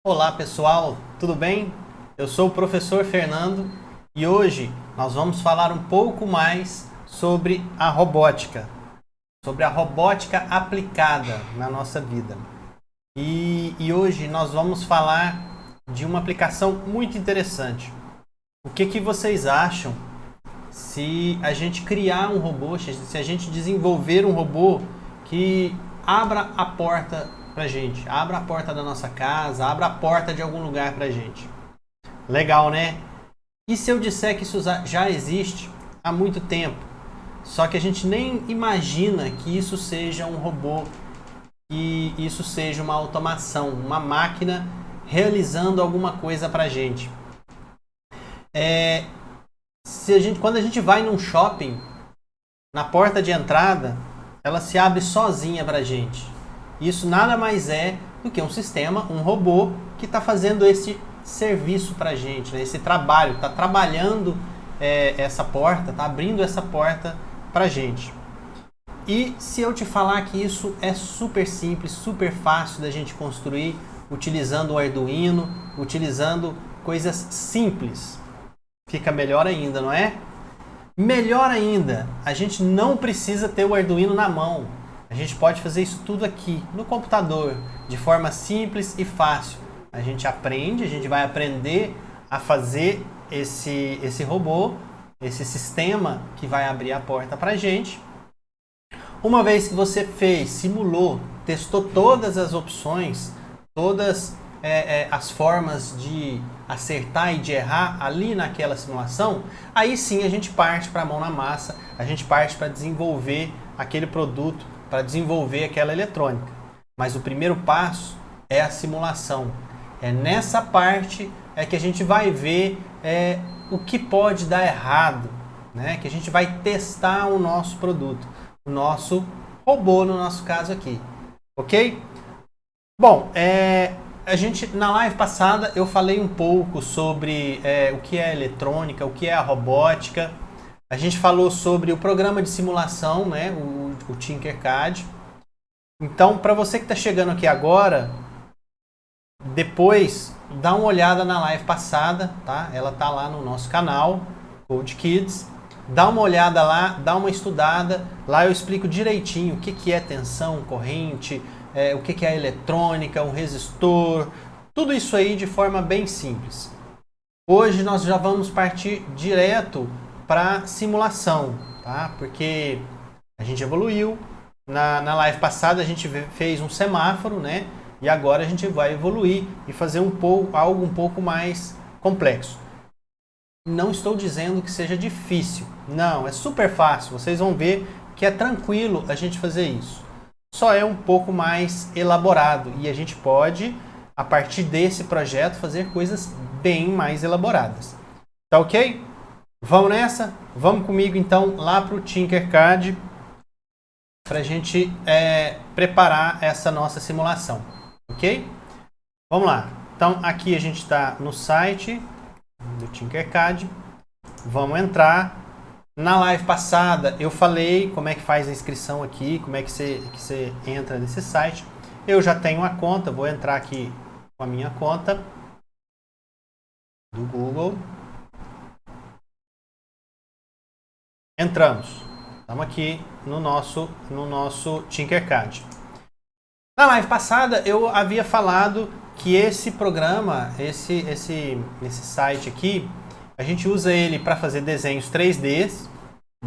Olá pessoal, tudo bem? Eu sou o professor Fernando e hoje nós vamos falar um pouco mais sobre a robótica aplicada na nossa vida. E hoje nós vamos falar de uma aplicação muito interessante. O que vocês acham se a gente criar um robô, se a gente desenvolver um robô que abra a porta pra gente, abra a porta da nossa casa, abra a porta de algum lugar pra gente? Legal, né? E se eu disser que isso já existe há muito tempo, só que a gente nem imagina que isso seja um robô, que isso seja uma automação, uma máquina realizando alguma coisa pra gente? Quando a gente vai num shopping, na porta de entrada, ela se abre sozinha pra gente. Isso nada mais é do que um sistema, um robô que está fazendo esse serviço pra gente, né? Esse trabalho, está trabalhando essa porta, está abrindo essa porta pra gente. E se eu te falar que isso é super simples, super fácil da gente construir, utilizando o Arduino, utilizando coisas simples, fica melhor ainda, não é? Melhor ainda, a gente não precisa ter o Arduino na mão. A gente pode fazer isso tudo aqui, no computador, de forma simples e fácil. A gente vai aprender a fazer esse robô, esse sistema que vai abrir a porta para a gente. Uma vez que você fez, simulou, testou todas as opções, todas as formas de acertar e de errar ali naquela simulação, aí sim a gente parte para a mão na massa, a gente parte para desenvolver aquele produto, para desenvolver aquela eletrônica. Mas o primeiro passo é a simulação. É nessa parte que a gente vai ver o que pode dar errado, né? Que a gente vai testar o nosso produto, o nosso robô, no nosso caso aqui. Ok? Bom, na live passada eu falei um pouco sobre o que é a eletrônica, o que é a robótica. A gente falou sobre o programa de simulação, né, o Tinkercad. Então, para você que está chegando aqui agora, depois dá uma olhada na live passada, tá? Ela tá lá no nosso canal, Code Kids. Dá uma olhada lá, dá uma estudada. Lá eu explico direitinho o que é tensão, corrente, o que é eletrônica, um resistor, tudo isso aí de forma bem simples. Hoje nós já vamos partir direto para simulação, tá? Porque a gente evoluiu. Na live passada a gente fez um semáforo, né? E agora a gente vai evoluir e fazer algo um pouco mais complexo. Não estou dizendo que seja difícil. Não, é super fácil. Vocês vão ver que é tranquilo a gente fazer isso. Só é um pouco mais elaborado e a gente pode, a partir desse projeto, fazer coisas bem mais elaboradas. Tá ok? Vamos nessa? Vamos comigo então lá para o Tinkercad para a gente preparar essa nossa simulação. Ok? Vamos lá. Então aqui a gente está no site do Tinkercad. Vamos entrar. Na live passada eu falei como é que faz a inscrição aqui, como é que você entra nesse site. Eu já tenho uma conta, vou entrar aqui com a minha conta do Google. Entramos. Estamos aqui no nosso Tinkercad. Na live passada eu havia falado que esse programa, esse site aqui, a gente usa ele para fazer desenhos 3D.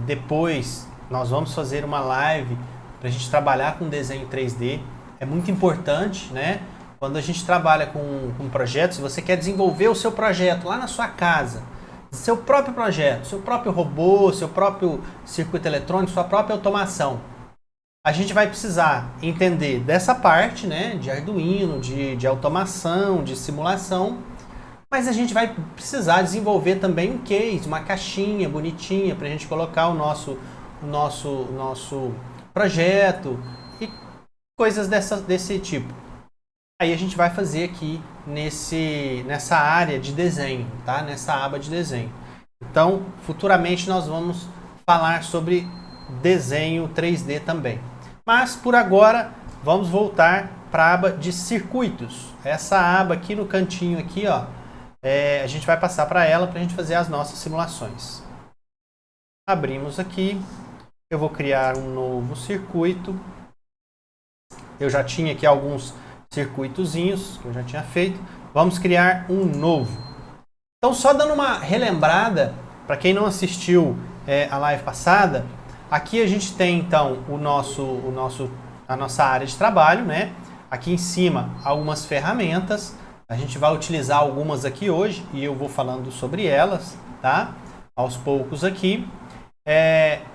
Depois nós vamos fazer uma live para a gente trabalhar com desenho 3D. É muito importante, né? Quando a gente trabalha com projetos, se você quer desenvolver o seu projeto lá na sua casa, seu próprio projeto, seu próprio robô, seu próprio circuito eletrônico, sua própria automação, a gente vai precisar entender dessa parte, né, de Arduino, de automação, de simulação, mas a gente vai precisar desenvolver também um case, uma caixinha bonitinha para a gente colocar o nosso projeto e coisas desse tipo. Aí a gente vai fazer aqui nessa área de desenho, tá? Nessa aba de desenho. Então, futuramente nós vamos falar sobre desenho 3D também. Mas, por agora, vamos voltar para a aba de circuitos. Essa aba aqui no cantinho aqui, ó, a gente vai passar para ela para a gente fazer as nossas simulações. Abrimos aqui, eu vou criar um novo circuito. Eu já tinha aqui alguns circuitozinhos que eu já tinha feito. Vamos criar um novo. Então, só dando uma relembrada, para quem não assistiu a live passada, aqui a gente tem então a nossa área de trabalho, né? Aqui em cima algumas ferramentas. A gente vai utilizar algumas aqui hoje e eu vou falando sobre elas, tá? Aos poucos aqui.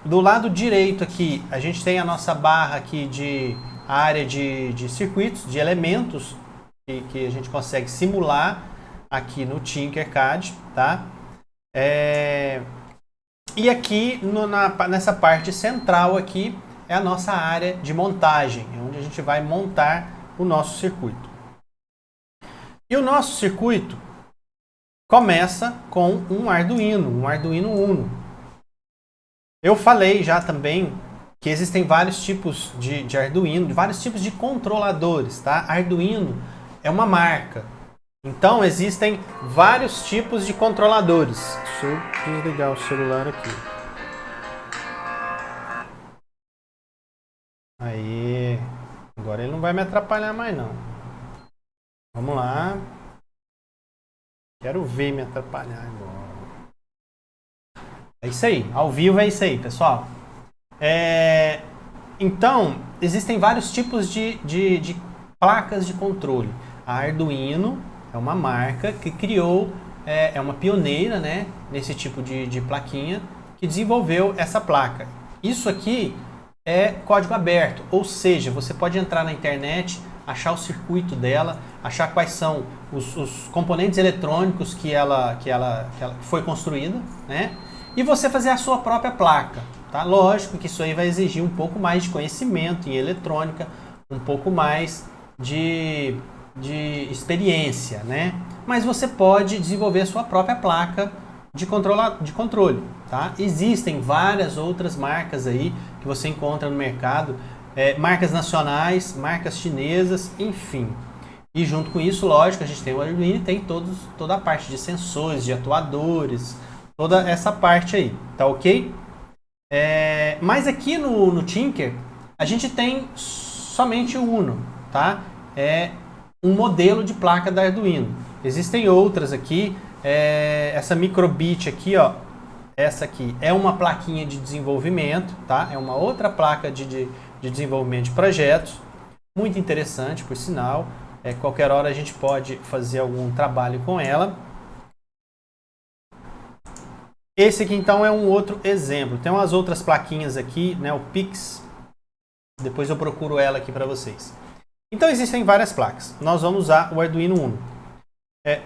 Do lado direito aqui, a gente tem a nossa barra aqui de área de circuitos, de elementos que a gente consegue simular aqui no Tinkercad, tá? E aqui nessa parte central aqui é a nossa área de montagem, onde a gente vai montar o nosso circuito. E o nosso circuito começa com um Arduino Uno. Eu falei já também que existem vários tipos de Arduino, vários tipos de controladores, tá? Arduino é uma marca. Então existem vários tipos de controladores. Deixa eu desligar o celular aqui. Aí, agora ele não vai me atrapalhar mais não. Vamos lá. Quero ver me atrapalhar agora. É isso aí, ao vivo é isso aí, pessoal. Então, existem vários tipos de placas de controle. A Arduino é uma marca que criou, é uma pioneira, né, nesse tipo de plaquinha, que desenvolveu essa placa. Isso aqui é código aberto, ou seja, você pode entrar na internet, achar o circuito dela, achar quais são os componentes eletrônicos que ela foi construída, né, e você fazer a sua própria placa. Tá? Lógico que isso aí vai exigir um pouco mais de conhecimento em eletrônica, um pouco mais de experiência, né? Mas você pode desenvolver a sua própria placa de controle. Tá? Existem várias outras marcas aí que você encontra no mercado, marcas nacionais, marcas chinesas, enfim. E junto com isso, lógico, a gente tem o Arduino e tem toda a parte de sensores, de atuadores, toda essa parte aí, tá ok? Mas aqui no Tinker, a gente tem somente o Uno, tá? É um modelo de placa da Arduino. Existem outras aqui, essa Microbit aqui, ó, essa aqui é uma plaquinha de desenvolvimento, tá? É uma outra placa de desenvolvimento de projetos, muito interessante, por sinal. Qualquer hora a gente pode fazer algum trabalho com ela. Esse aqui então é um outro exemplo. Tem umas outras plaquinhas aqui, né, o Pix. Depois eu procuro ela aqui para vocês. Então existem várias placas. Nós vamos usar o Arduino Uno.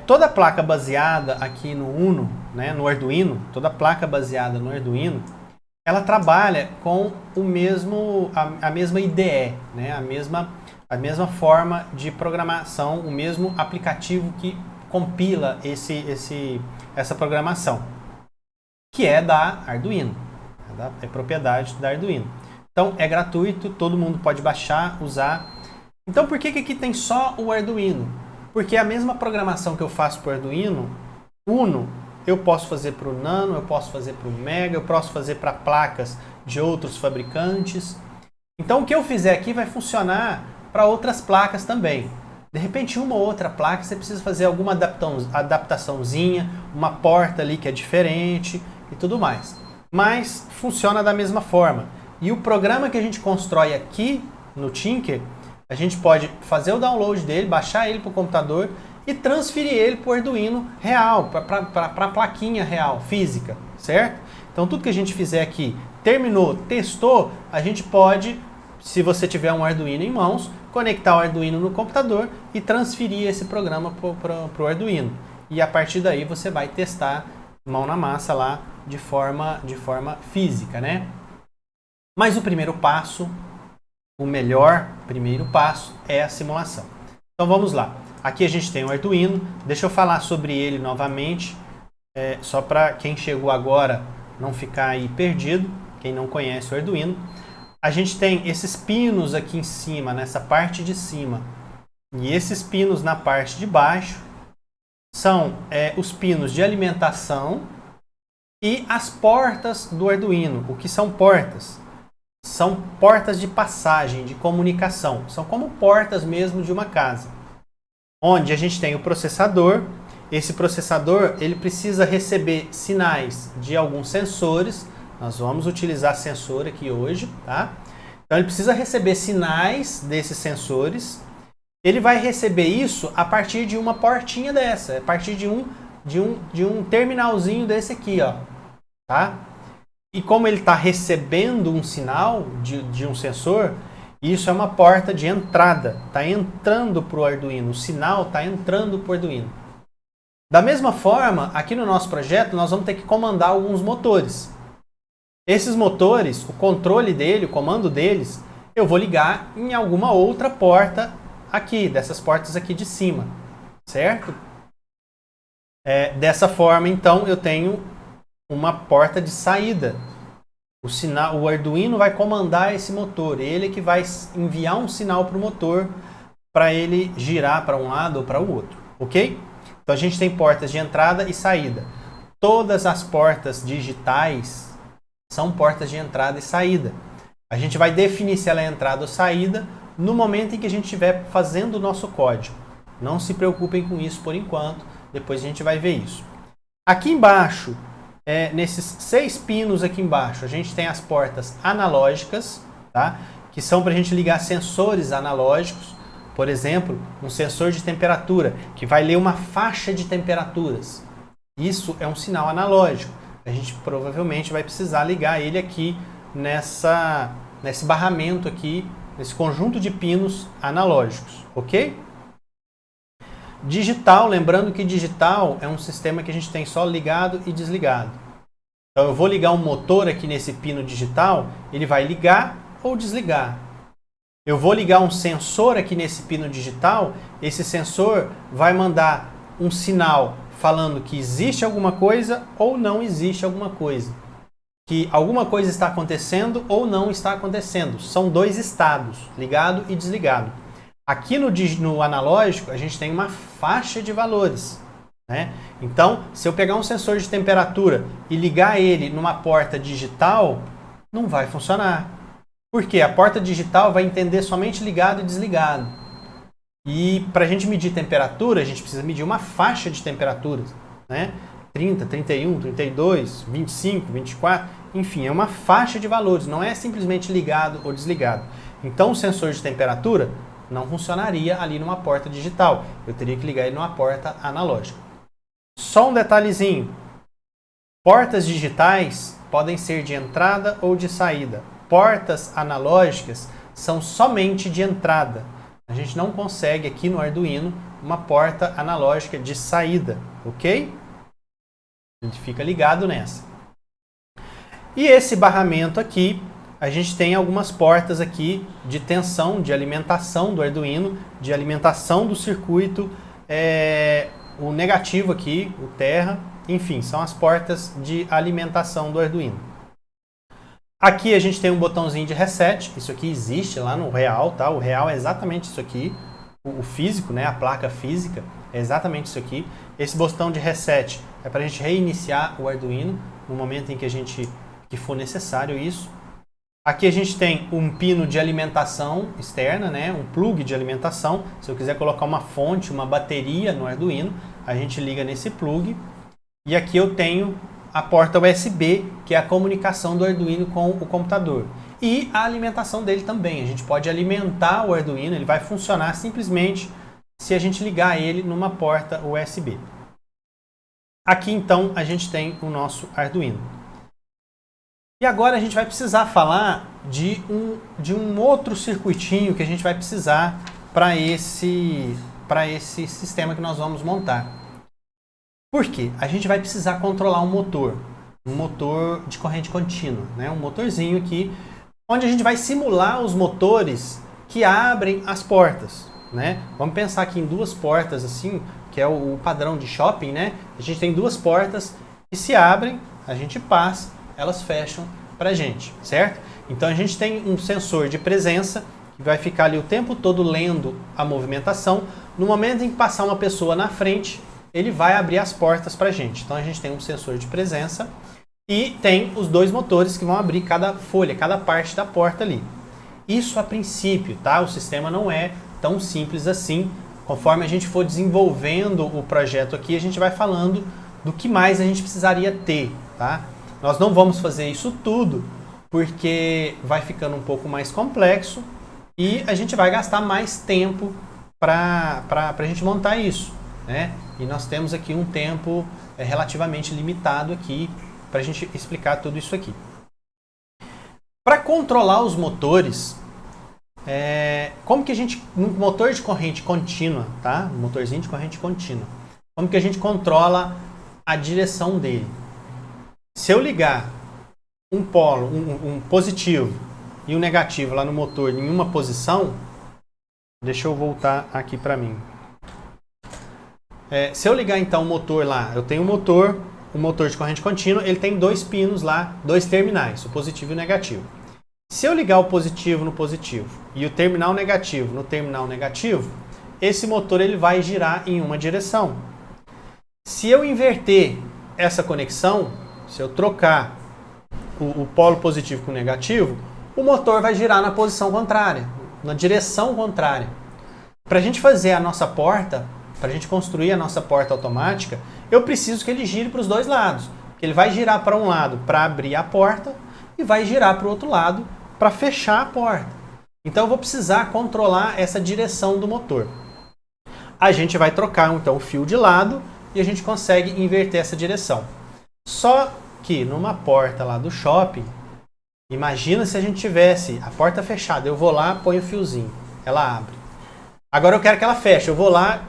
Toda placa baseada aqui no Uno, né, no Arduino, toda placa baseada no Arduino, ela trabalha com a mesma IDE, né, a mesma forma de programação, o mesmo aplicativo que compila essa programação, que é da Arduino, é propriedade da Arduino. Então é gratuito, todo mundo pode baixar, usar. Então por que aqui tem só o Arduino? Porque a mesma programação que eu faço para o Arduino Uno, eu posso fazer para o Nano, eu posso fazer para o Mega, eu posso fazer para placas de outros fabricantes. Então o que eu fizer aqui vai funcionar para outras placas também. De repente uma ou outra placa você precisa fazer alguma adaptaçãozinha, uma porta ali que é diferente e tudo mais. Mas funciona da mesma forma. E o programa que a gente constrói aqui no Tinker, a gente pode fazer o download dele, baixar ele para o computador e transferir ele para o Arduino real, para a plaquinha real, física, certo? Então tudo que a gente fizer aqui, terminou, testou, a gente pode, se você tiver um Arduino em mãos, conectar o Arduino no computador e transferir esse programa para o Arduino. E a partir daí você vai testar mão na massa lá de forma física, né? Mas o primeiro passo, o melhor primeiro passo é a simulação. Então vamos lá. Aqui a gente tem o Arduino. Deixa eu falar sobre ele novamente, só para quem chegou agora não ficar aí perdido, quem não conhece o Arduino. A gente tem esses pinos aqui em cima, nessa parte de cima. E esses pinos na parte de baixo são os pinos de alimentação e as portas do Arduino. O que são portas? São portas de passagem, de comunicação. São como portas mesmo de uma casa. Onde a gente tem o processador. Esse processador ele precisa receber sinais de alguns sensores. Nós vamos utilizar sensor aqui hoje, tá? Então ele precisa receber sinais desses sensores. Ele vai receber isso a partir de uma portinha dessa, a partir de um terminalzinho desse aqui, ó, tá? E como ele está recebendo um sinal de um sensor, isso é uma porta de entrada, está entrando para o Arduino, o sinal está entrando para o Arduino. Da mesma forma, aqui no nosso projeto, nós vamos ter que comandar alguns motores. Esses motores, o controle dele, o comando deles, eu vou ligar em alguma outra porta aqui, dessas portas aqui de cima, certo? Dessa forma, então, eu tenho uma porta de saída. O Arduino vai comandar esse motor, ele que vai enviar um sinal para o motor para ele girar para um lado ou para o outro, ok? Então a gente tem portas de entrada e saída. Todas as portas digitais são portas de entrada e saída. A gente vai definir se ela é entrada ou saída no momento em que a gente estiver fazendo o nosso código. Não se preocupem com isso por enquanto, depois a gente vai ver isso. Aqui embaixo, nesses 6 pinos aqui embaixo, a gente tem as portas analógicas, tá? Que são para a gente ligar sensores analógicos. Por exemplo, um sensor de temperatura, que vai ler uma faixa de temperaturas. Isso é um sinal analógico. A gente provavelmente vai precisar ligar ele aqui nesse barramento aqui, nesse conjunto de pinos analógicos, ok? Digital, lembrando que digital é um sistema que a gente tem só ligado e desligado. Então eu vou ligar um motor aqui nesse pino digital, ele vai ligar ou desligar. Eu vou ligar um sensor aqui nesse pino digital, esse sensor vai mandar um sinal falando que existe alguma coisa ou não existe alguma coisa. Que alguma coisa está acontecendo ou não está acontecendo. São 2 estados, ligado e desligado. Aqui no analógico, a gente tem uma faixa de valores, né? Então, se eu pegar um sensor de temperatura e ligar ele numa porta digital, não vai funcionar. Por quê? A porta digital vai entender somente ligado e desligado. E para a gente medir temperatura, a gente precisa medir uma faixa de temperaturas, né? 30, 31, 32, 25, 24, enfim, é uma faixa de valores, não é simplesmente ligado ou desligado. Então o sensor de temperatura não funcionaria ali numa porta digital, eu teria que ligar ele numa porta analógica. Só um detalhezinho, portas digitais podem ser de entrada ou de saída. Portas analógicas são somente de entrada. A gente não consegue aqui no Arduino uma porta analógica de saída, ok? A gente fica ligado nessa. E esse barramento aqui, a gente tem algumas portas aqui de tensão, de alimentação do Arduino, de alimentação do circuito, o negativo aqui, o terra, enfim, são as portas de alimentação do Arduino. Aqui a gente tem um botãozinho de reset, isso aqui existe lá no real, tá? O real é exatamente isso aqui, o físico, né? A placa física é exatamente isso aqui. Esse botão de reset é para a gente reiniciar o Arduino no momento em que for necessário isso. Aqui a gente tem um pino de alimentação externa, né? Um plug de alimentação. Se eu quiser colocar uma fonte, uma bateria no Arduino, a gente liga nesse plug. E aqui eu tenho a porta USB, que é a comunicação do Arduino com o computador. E a alimentação dele também. A gente pode alimentar o Arduino, ele vai funcionar simplesmente se a gente ligar ele numa porta USB. Aqui então a gente tem o nosso Arduino. E agora a gente vai precisar falar de um outro circuitinho que a gente vai precisar para esse sistema que nós vamos montar. Por quê? A gente vai precisar controlar um motor de corrente contínua, né? Um motorzinho aqui, onde a gente vai simular os motores que abrem as portas, né? Vamos pensar aqui em 2 portas assim, que é o padrão de shopping, né? A gente tem 2 portas que se abrem, a gente passa, elas fecham para a gente, certo? Então a gente tem um sensor de presença que vai ficar ali o tempo todo lendo a movimentação. No momento em que passar uma pessoa na frente, ele vai abrir as portas para a gente. Então a gente tem um sensor de presença e tem os dois motores que vão abrir cada folha, cada parte da porta ali. Isso a princípio, tá? O sistema não é tão simples assim. Conforme a gente for desenvolvendo o projeto aqui, a gente vai falando do que mais a gente precisaria ter, tá? Nós não vamos fazer isso tudo, porque vai ficando um pouco mais complexo e a gente vai gastar mais tempo para a gente montar isso, né? E nós temos aqui um tempo relativamente limitado aqui para a gente explicar tudo isso aqui. Para controlar os motores, como que a gente, no motor de corrente contínua, tá? Um motorzinho de corrente contínua, como que a gente controla a direção dele? Se eu ligar um polo, um positivo e um negativo lá no motor em uma posição, deixa eu voltar aqui para mim. Se eu ligar então o motor lá, eu tenho um motor de corrente contínua, ele tem dois pinos lá, dois terminais, o positivo e o negativo. Se eu ligar o positivo no positivo e o terminal negativo no terminal negativo, esse motor ele vai girar em uma direção. Se eu inverter essa conexão, se eu trocar o polo positivo com o negativo, o motor vai girar na posição contrária, na direção contrária. Para a gente fazer a nossa porta, para a gente construir a nossa porta automática, eu preciso que ele gire para os dois lados. Ele vai girar para um lado para abrir a porta e vai girar para o outro lado para fechar a porta. Então eu vou precisar controlar essa direção do motor. A gente vai trocar então o fio de lado e a gente consegue inverter essa direção. Só que numa porta lá do shopping, imagina se a gente tivesse a porta fechada, eu vou lá, ponho o fiozinho, ela abre. Agora eu quero que ela feche, eu vou lá,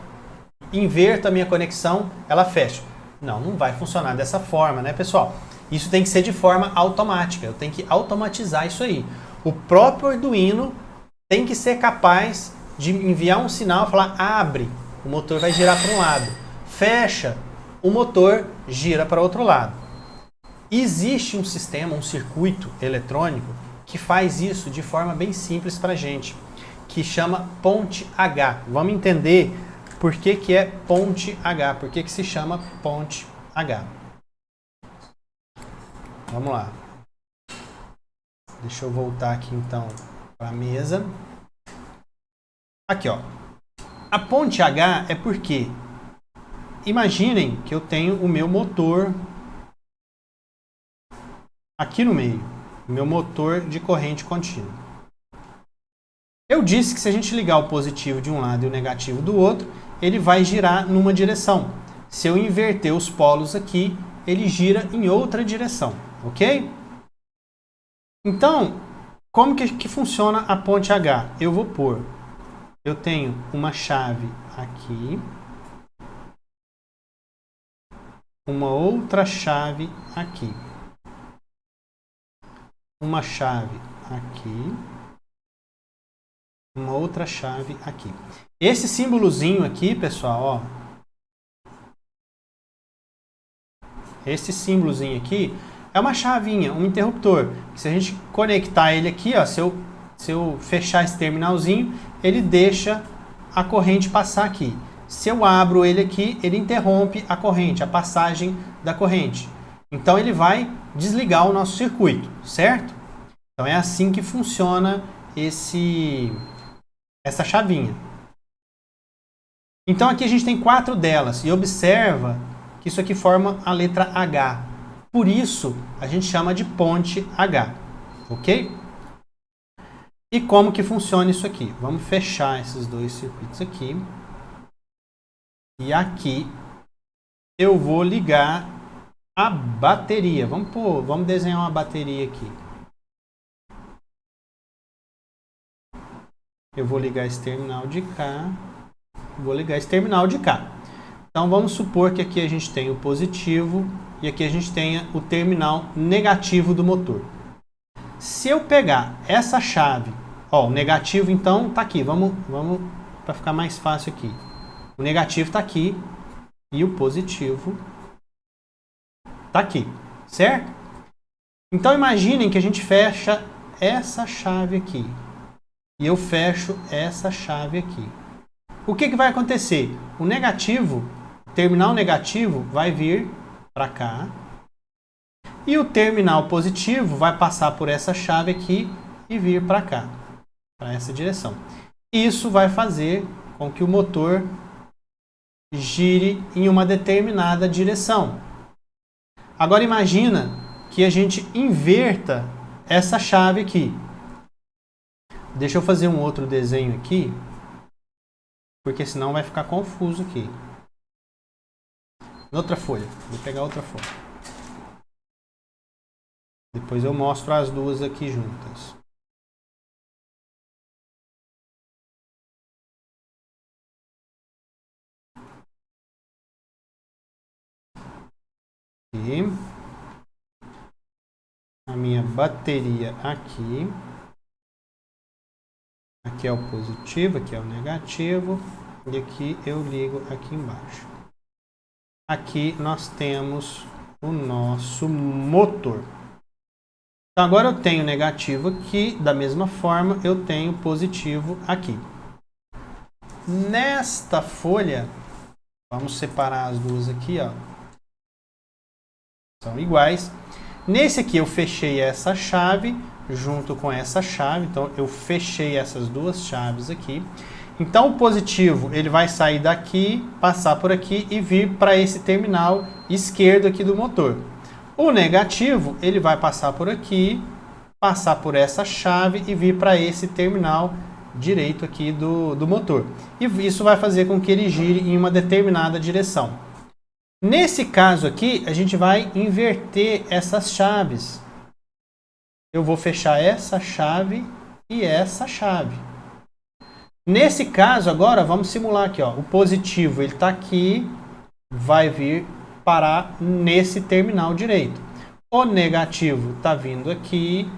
inverto a minha conexão, ela fecha. Não, não vai funcionar dessa forma, né, pessoal? Isso tem que ser de forma automática, eu tenho que automatizar isso aí. O próprio Arduino tem que ser capaz de enviar um sinal e falar abre, o motor vai girar para um lado. Fecha, o motor gira para o outro lado. Existe um sistema, um circuito eletrônico que faz isso de forma bem simples para a gente, que chama ponte H. Vamos entender por que que é ponte H, por que que se chama ponte H. Vamos lá. Deixa eu voltar aqui então para a mesa. Aqui, ó. A ponte H é porque, imaginem que eu tenho o meu motor aqui no meio, o meu motor de corrente contínua. Eu disse que se a gente ligar o positivo de um lado e o negativo do outro, ele vai girar numa direção. Se eu inverter os polos aqui, ele gira em outra direção, ok? Então, como que funciona a ponte H? Eu tenho uma chave aqui, uma outra chave aqui, uma chave aqui, uma outra chave aqui. Esse símbolozinho aqui, pessoal, ó, esse símbolozinho aqui é uma chavinha, um interruptor. Se a gente conectar ele aqui, ó, se eu fechar esse terminalzinho, ele deixa a corrente passar aqui. Se eu abro ele aqui, ele interrompe a corrente, a passagem da corrente. Então ele vai desligar o nosso circuito, certo? Então é assim que funciona essa chavinha. Então aqui a gente tem 4 delas e observa que isso aqui forma a letra H. Por isso a gente chama de ponte H, ok? E como que funciona isso aqui? Vamos fechar esses dois circuitos aqui. E aqui eu vou ligar a bateria. Vamos desenhar uma bateria aqui. Eu vou ligar esse terminal de cá. Vou ligar esse terminal de cá. Então vamos supor que aqui a gente tem o positivo e aqui a gente tenha o terminal negativo do motor. Se eu pegar essa chave, ó, o negativo então tá aqui. Vamos para ficar mais fácil aqui. O negativo tá aqui e o positivo tá aqui, certo? Então imaginem que a gente fecha essa chave aqui. e eu fecho essa chave aqui. O que vai acontecer? O negativo, terminal negativo, vai vir para cá. E o terminal positivo vai passar por essa chave aqui e vir para cá, para essa direção. Isso vai fazer com que o motor gire em uma determinada direção. Agora imagina que a gente inverta essa chave aqui. Deixa eu fazer um outro desenho aqui, porque senão vai ficar confuso aqui. Outra folha. Vou pegar outra folha. Depois eu mostro as duas aqui juntas. Aqui. A minha bateria aqui. Aqui é o positivo, aqui é o negativo. E aqui eu ligo aqui embaixo. Aqui nós temos o nosso motor. Então agora eu tenho negativo aqui, da mesma forma eu tenho positivo aqui. Nesta folha, vamos separar as duas aqui, ó. São iguais. Nesse aqui eu fechei essa chave junto com essa chave, então eu fechei essas duas chaves aqui. Então o positivo ele vai sair daqui, passar por aqui e vir para esse terminal esquerdo aqui do motor. O negativo ele vai passar por aqui, passar por essa chave e vir para esse terminal direito aqui do motor. E isso vai fazer com que ele gire em uma determinada direção. Nesse caso aqui, a gente vai inverter essas chaves. Eu vou fechar essa chave e essa chave. Nesse caso agora, vamos simular aqui, ó. O positivo ele está aqui, vai vir parar nesse terminal direito. O negativo está vindo aqui,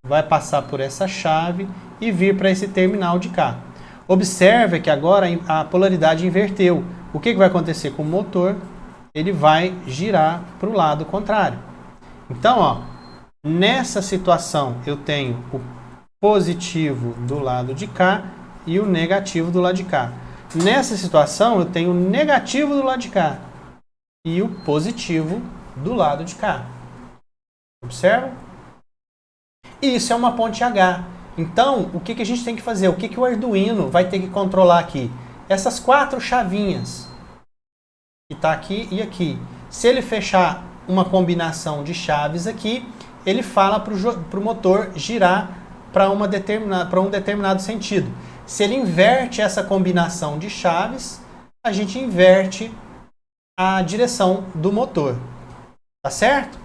vai passar por essa chave e vir para esse terminal de cá. Observe que agora a polaridade inverteu. O que vai acontecer com o motor? Ele vai girar para o lado contrário. Então, ó, nessa situação eu tenho o positivo do lado de cá e o negativo do lado de cá. Nessa situação eu tenho o negativo do lado de cá e o positivo do lado de cá. Observa? E isso é uma ponte H. Então, o que a gente tem que fazer? O que o Arduino vai ter que controlar aqui? Essas 4 chavinhas. Que está aqui e aqui. Se ele fechar uma combinação de chaves aqui, ele fala para o motor girar para um determinado sentido. Se ele inverte essa combinação de chaves, a gente inverte a direção do motor. Tá certo?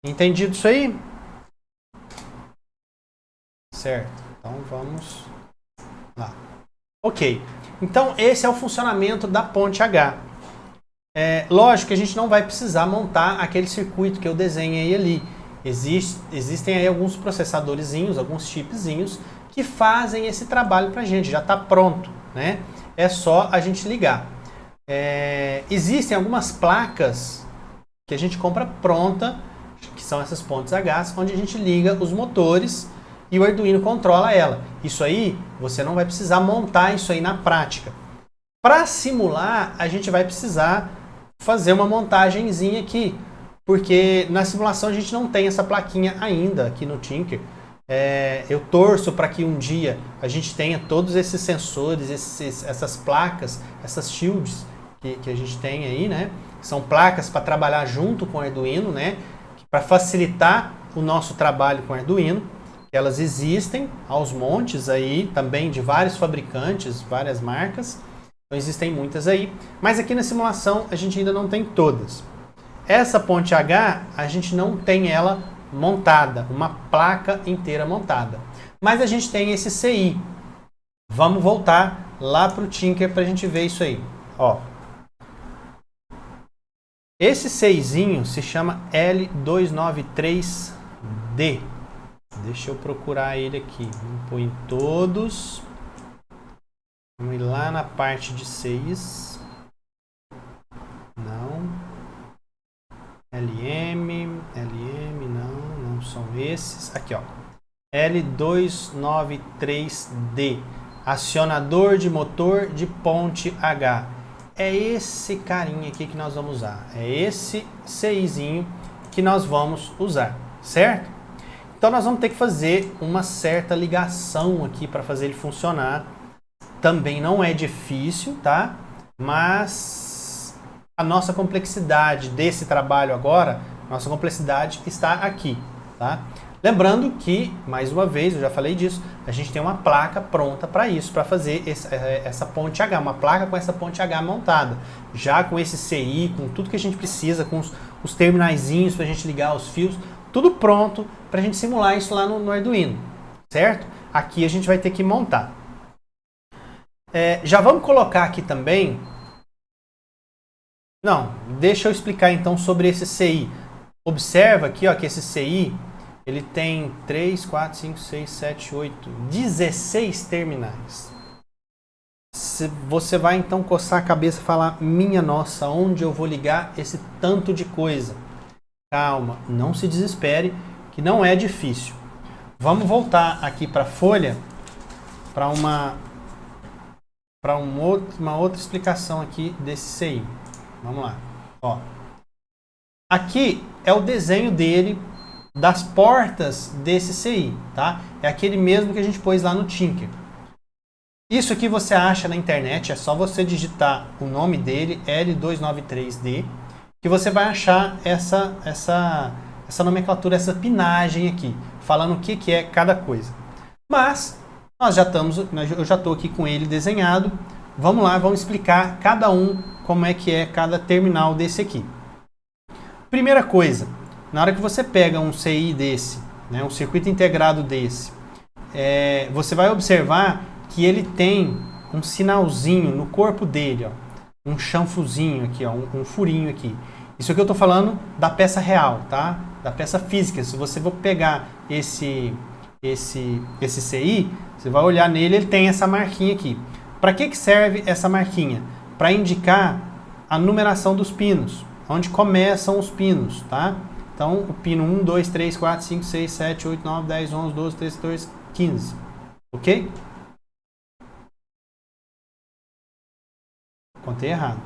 Entendido isso aí? Certo. Então vamos lá. Ok. Então esse é o funcionamento da ponte H. Lógico que a gente não vai precisar montar aquele circuito que eu desenhei ali. Existem aí alguns processadorzinhos, alguns chipzinhos que fazem esse trabalho para a gente. Já está pronto, né? É só a gente ligar. Existem algumas placas que a gente compra pronta, que são essas pontes H, onde a gente liga os motores e o Arduino controla ela. Isso aí, você não vai precisar montar isso aí na prática. Para simular, a gente vai precisar fazer uma montagenzinha aqui, porque na simulação a gente não tem essa plaquinha ainda aqui no Tinker. Eu torço para que um dia a gente tenha todos esses sensores, essas placas, essas shields que a gente tem aí, né? São placas para trabalhar junto com o Arduino, né? Para facilitar o nosso trabalho com o Arduino. Elas existem aos montes aí, também de vários fabricantes, várias marcas. Então existem muitas aí. Mas aqui na simulação a gente ainda não tem todas. Essa ponte H, a gente não tem ela montada, uma placa inteira montada. Mas a gente tem esse CI. Vamos voltar lá para o Tinker para a gente ver isso aí. Ó. Esse CIzinho se chama L293D. Deixa eu procurar ele aqui. Vamos pôr em todos. Vamos ir lá na parte de 6. Não. LM, não são esses. Aqui, ó. L293D, acionador de motor de ponte H. É esse carinha aqui que nós vamos usar, é esse CIzinho que nós vamos usar, certo? Então nós vamos ter que fazer uma certa ligação aqui para fazer ele funcionar. Também não é difícil, tá? Mas a nossa complexidade desse trabalho agora, nossa complexidade está aqui, tá? Lembrando que, mais uma vez, eu já falei disso, a gente tem uma placa pronta para isso, para fazer essa ponte H, uma placa com essa ponte H montada, já com esse CI, com tudo que a gente precisa, com os terminaizinhos para a gente ligar os fios, tudo pronto para a gente simular isso lá no Arduino, certo? Aqui a gente vai ter que montar. Já vamos colocar aqui também... Não, deixa eu explicar então sobre esse CI. Observa aqui ó, que esse CI... ele tem 3, 4, 5, 6, 7, 8, 16 terminais. Você vai então coçar a cabeça e falar, minha nossa, onde eu vou ligar esse tanto de coisa? Calma, não se desespere, que não é difícil. Vamos voltar aqui para a folha, para uma outra explicação aqui desse CI. Vamos lá. Ó. Aqui é o desenho dele, das portas desse CI, tá? É aquele mesmo que a gente pôs lá no Tinker. Isso aqui você acha na internet, é só você digitar o nome dele, L293D, que você vai achar essa nomenclatura, essa pinagem aqui, falando o que é cada coisa. Mas, eu já estou aqui com ele desenhado, vamos lá, vamos explicar cada um, como é que é cada terminal desse aqui. Primeira coisa, na hora que você pega um CI desse, né, um circuito integrado desse, você vai observar que ele tem um sinalzinho no corpo dele, ó, um chanfrozinho aqui, ó, um furinho aqui. Isso aqui eu estou falando da peça real, tá? Da peça física. Se você for pegar esse CI, você vai olhar nele, ele tem essa marquinha aqui. Para que serve essa marquinha? Para indicar a numeração dos pinos, onde começam os pinos, tá? Então, o pino 1, 2, 3, 4, 5, 6, 7, 8, 9, 10, 11, 12, 13, 14, 15. Ok? Contei errado.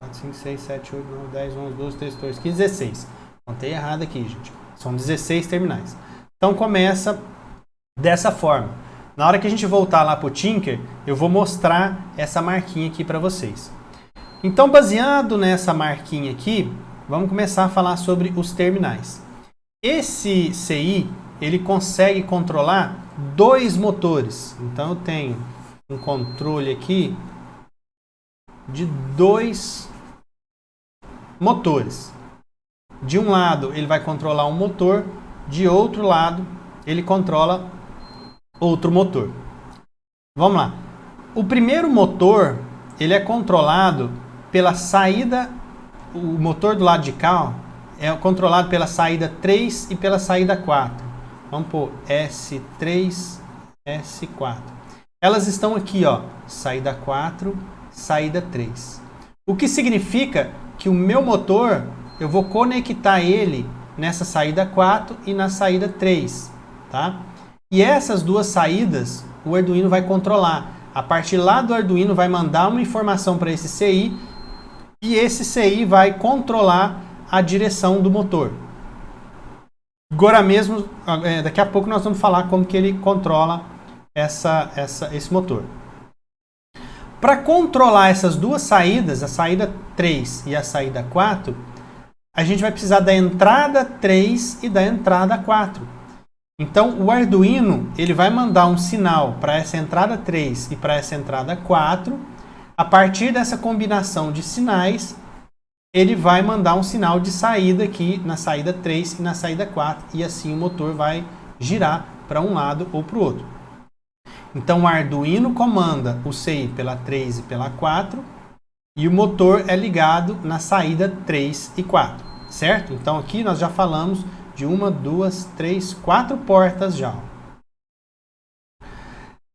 4, 5, 6, 7, 8, 9, 10, 11, 12, 13, 14, 15, 16. Contei errado aqui, gente. São 16 terminais. Então, começa dessa forma. Na hora que a gente voltar lá para o Tinker, eu vou mostrar essa marquinha aqui para vocês. Então, baseado nessa marquinha aqui, vamos começar a falar sobre os terminais. Esse CI, ele consegue controlar 2 motores. Então, eu tenho um controle aqui de 2 motores. De um lado, ele vai controlar um motor, de outro lado, ele controla outro motor. Vamos lá. O primeiro motor, ele é controlado pela saída, o motor do lado de cá, ó, é controlado pela saída 3 e pela saída 4. Vamos pôr S3, S4. Elas estão aqui, ó, saída 4, saída 3. O que significa que o meu motor, eu vou conectar ele nessa saída 4 e na saída 3, tá? E essas duas saídas, o Arduino vai controlar. A partir lá do Arduino vai mandar uma informação para esse CI e esse CI vai controlar a direção do motor. Agora mesmo, daqui a pouco nós vamos falar como que ele controla esse motor. Para controlar essas duas saídas, a saída 3 e a saída 4, a gente vai precisar da entrada 3 e da entrada 4. Então, o Arduino ele vai mandar um sinal para essa entrada 3 e para essa entrada 4. A partir dessa combinação de sinais, ele vai mandar um sinal de saída aqui na saída 3 e na saída 4. E assim o motor vai girar para um lado ou para o outro. Então, o Arduino comanda o CI pela 3 e pela 4 e o motor é ligado na saída 3 e 4, certo? Então, aqui nós já falamos de 1, 2, 3, 4 portas já.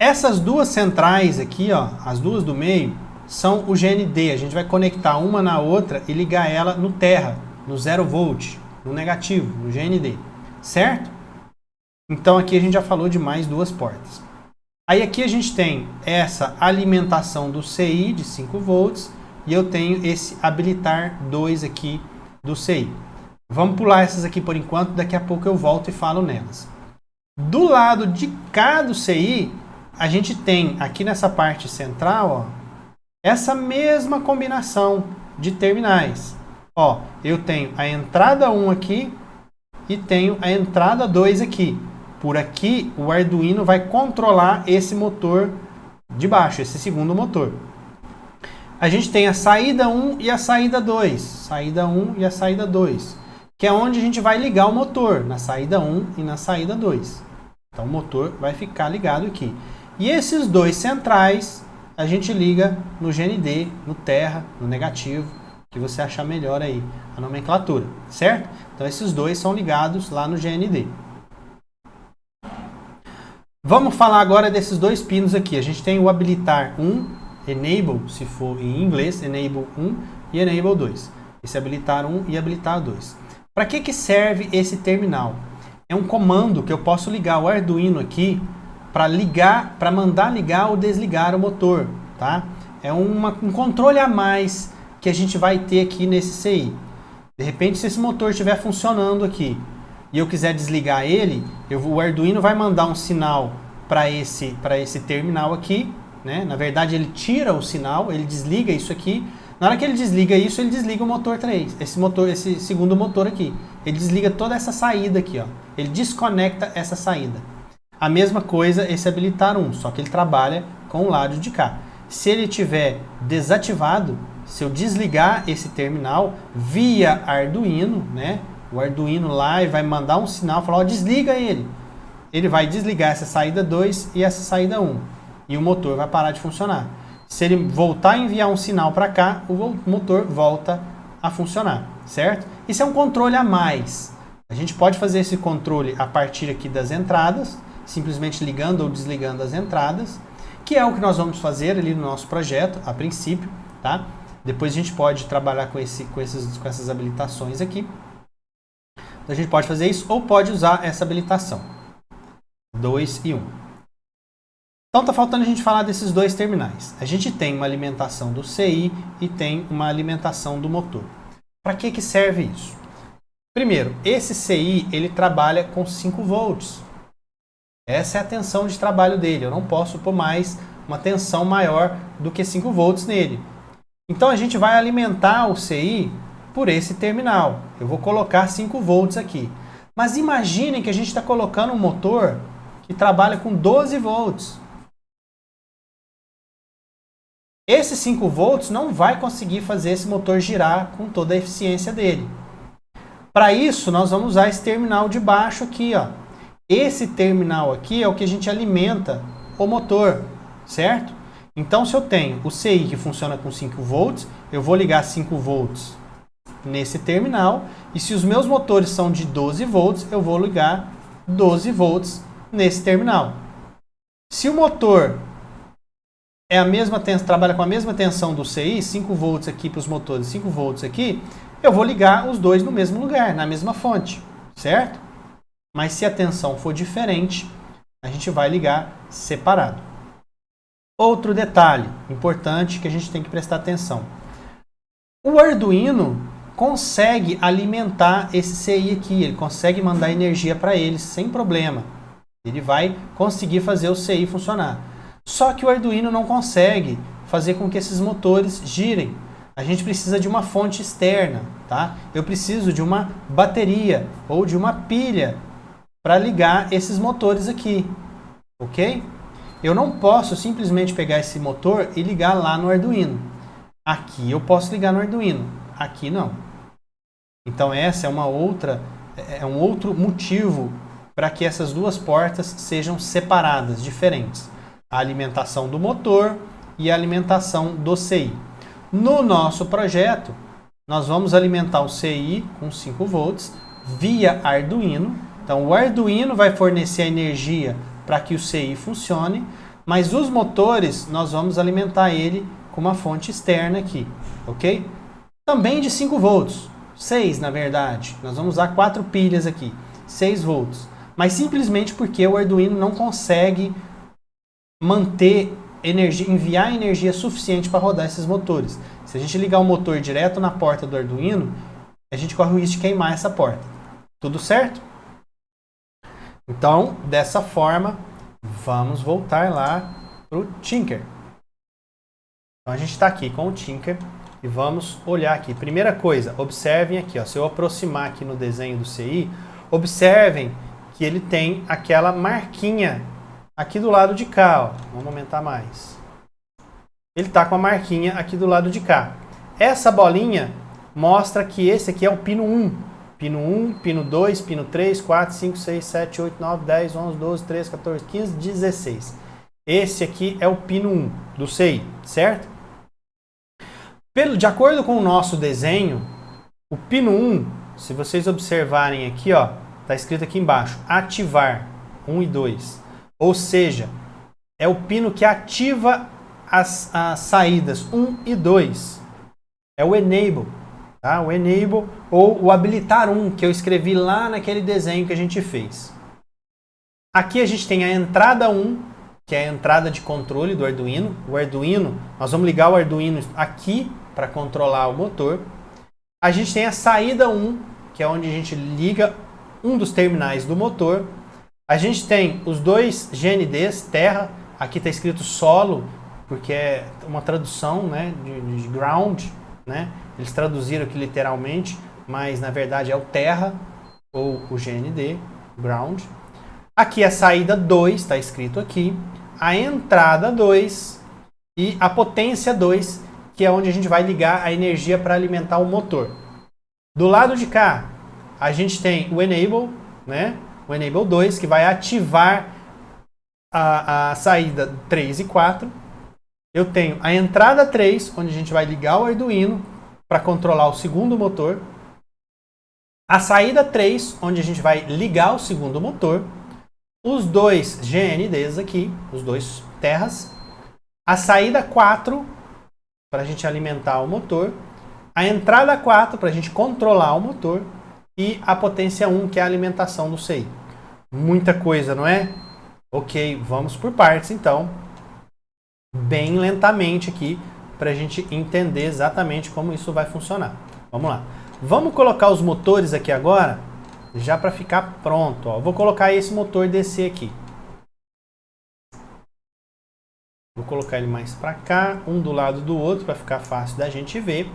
Essas duas centrais aqui, ó, as duas do meio, são o GND. A gente vai conectar uma na outra e ligar ela no terra, no 0 volt, no negativo, no GND, certo? Então aqui a gente já falou de mais duas portas. Aí aqui a gente tem essa alimentação do CI de 5 volts e eu tenho esse habilitar 2 aqui do CI. Vamos pular essas aqui por enquanto, daqui a pouco eu volto e falo nelas. Do lado de cá do CI, a gente tem aqui nessa parte central, ó, essa mesma combinação de terminais. Ó, eu tenho a entrada 1 aqui e tenho a entrada 2 aqui. Por aqui, o Arduino vai controlar esse motor de baixo, esse segundo motor. A gente tem a saída 1 e a saída 2. Saída 1 e a saída 2. Que é onde a gente vai ligar o motor, na saída 1 e na saída 2. Então o motor vai ficar ligado aqui. E esses dois centrais, a gente liga no GND, no terra, no negativo, que você achar melhor aí, a nomenclatura, certo? Então esses dois são ligados lá no GND. Vamos falar agora desses dois pinos aqui. A gente tem o habilitar 1, enable, se for em inglês, enable 1 e enable 2. Esse habilitar 1 e habilitar 2. Para que serve esse terminal? É um comando que eu posso ligar o Arduino aqui para mandar ligar ou desligar o motor, tá? É um controle a mais que a gente vai ter aqui nesse CI. De repente, se esse motor estiver funcionando aqui e eu quiser desligar ele, o Arduino vai mandar um sinal para esse terminal aqui, né? Na verdade, ele tira o sinal, ele desliga isso aqui. Na hora que ele desliga isso, ele desliga o motor 3, esse segundo motor aqui. Ele desliga toda essa saída aqui, ó. Ele desconecta essa saída. A mesma coisa esse habilitar 1, só que ele trabalha com o lado de cá. Se ele estiver desativado, se eu desligar esse terminal via Arduino, né? O Arduino lá vai mandar um sinal, falar, ó, desliga ele. Ele vai desligar essa saída 2 e essa saída 1. E o motor vai parar de funcionar. Se ele voltar a enviar um sinal para cá, o motor volta a funcionar, certo? Isso é um controle a mais. A gente pode fazer esse controle a partir aqui das entradas, simplesmente ligando ou desligando as entradas, que é o que nós vamos fazer ali no nosso projeto, a princípio, tá? Depois a gente pode trabalhar com essas habilitações aqui. Então a gente pode fazer isso ou pode usar essa habilitação. 2 e 1. Então tá faltando a gente falar desses dois terminais. A gente tem uma alimentação do CI e tem uma alimentação do motor. Para que serve isso? Primeiro, esse CI ele trabalha com 5 volts. Essa é a tensão de trabalho dele. Eu não posso pôr mais uma tensão maior do que 5 volts nele. Então a gente vai alimentar o CI por esse terminal. Eu vou colocar 5 volts aqui. Mas imaginem que a gente está colocando um motor que trabalha com 12 volts. Esse 5 volts não vai conseguir fazer esse motor girar com toda a eficiência dele. Para isso, nós vamos usar esse terminal de baixo aqui, ó. Esse terminal aqui é o que a gente alimenta o motor, certo? Então, se eu tenho o CI que funciona com 5 volts, eu vou ligar 5 volts nesse terminal. E se os meus motores são de 12 volts, eu vou ligar 12 volts nesse terminal. Se o motor é a mesma trabalha com a mesma tensão do CI, 5 volts aqui para os motores, 5 volts aqui, eu vou ligar os dois no mesmo lugar, na mesma fonte, certo? Mas se a tensão for diferente, a gente vai ligar separado. Outro detalhe importante que a gente tem que prestar atenção. O Arduino consegue alimentar esse CI aqui, ele consegue mandar energia para ele sem problema. Ele vai conseguir fazer o CI funcionar. Só que o Arduino não consegue fazer com que esses motores girem. A gente precisa de uma fonte externa, tá? Eu preciso de uma bateria ou de uma pilha para ligar esses motores aqui, ok? Eu não posso simplesmente pegar esse motor e ligar lá no Arduino. Aqui eu posso ligar no Arduino, aqui não. Então essa é um outro motivo para que essas duas portas sejam separadas, diferentes. A alimentação do motor e a alimentação do CI. No nosso projeto, nós vamos alimentar o CI com 5 volts via Arduino. Então o Arduino vai fornecer a energia para que o CI funcione, mas os motores nós vamos alimentar ele com uma fonte externa aqui, ok? Também de 5 volts, 6 na verdade. Nós vamos usar 4 pilhas aqui, 6 volts. mas simplesmente porque o Arduino não consegue manter energia, enviar energia suficiente para rodar esses motores. Se a gente ligar o motor direto na porta do Arduino, a gente corre o risco de queimar essa porta. Tudo certo? Então, dessa forma, vamos voltar lá para o Tinker. Então, a gente está aqui com o Tinker e vamos olhar aqui. Primeira coisa, observem aqui, ó, se eu aproximar aqui no desenho do CI, observem que ele tem aquela marquinha aqui do lado de cá. Ó. Vamos aumentar mais. Ele está com a marquinha aqui do lado de cá. Essa bolinha mostra que esse aqui é o pino 1. Pino 1, pino 2, pino 3, 4, 5, 6, 7, 8, 9, 10, 11, 12, 13, 14, 15, 16. Esse aqui é o pino 1 do CI, certo? De acordo com o nosso desenho, o pino 1, se vocês observarem aqui, ó, tá escrito aqui embaixo, ativar 1 e 2. Ou seja, é o pino que ativa as saídas 1 e 2. É o enable. Tá? O enable ou o habilitar 1, que eu escrevi lá naquele desenho que a gente fez. Aqui a gente tem a entrada 1, que é a entrada de controle do Arduino. O Arduino, nós vamos ligar o Arduino aqui para controlar o motor. A gente tem a saída 1, que é onde a gente liga um dos terminais do motor. A gente tem os dois GNDs, terra, aqui está escrito solo, porque é uma tradução, né, de ground, né? Eles traduziram aqui literalmente, mas na verdade é o terra ou o GND, ground. Aqui a saída 2, está escrito aqui, a entrada 2 e a potência 2, que é onde a gente vai ligar a energia para alimentar o motor. Do lado de cá, a gente tem o enable, né? O enable 2, que vai ativar a saída 3 e 4. Eu tenho a entrada 3, onde a gente vai ligar o Arduino para controlar o segundo motor. A saída 3, onde a gente vai ligar o segundo motor. Os dois GNDs aqui, os dois terras. A saída 4, para a gente alimentar o motor. A entrada 4, para a gente controlar o motor. E a potência 1, que é a alimentação do CI. Muita coisa, não é? Ok, vamos por partes então. Bem lentamente aqui, para a gente entender exatamente como isso vai funcionar. Vamos lá. Vamos colocar os motores aqui agora, já para ficar pronto. Ó. Vou colocar esse motor DC aqui. Vou colocar ele mais para cá, um do lado do outro, para ficar fácil da gente ver.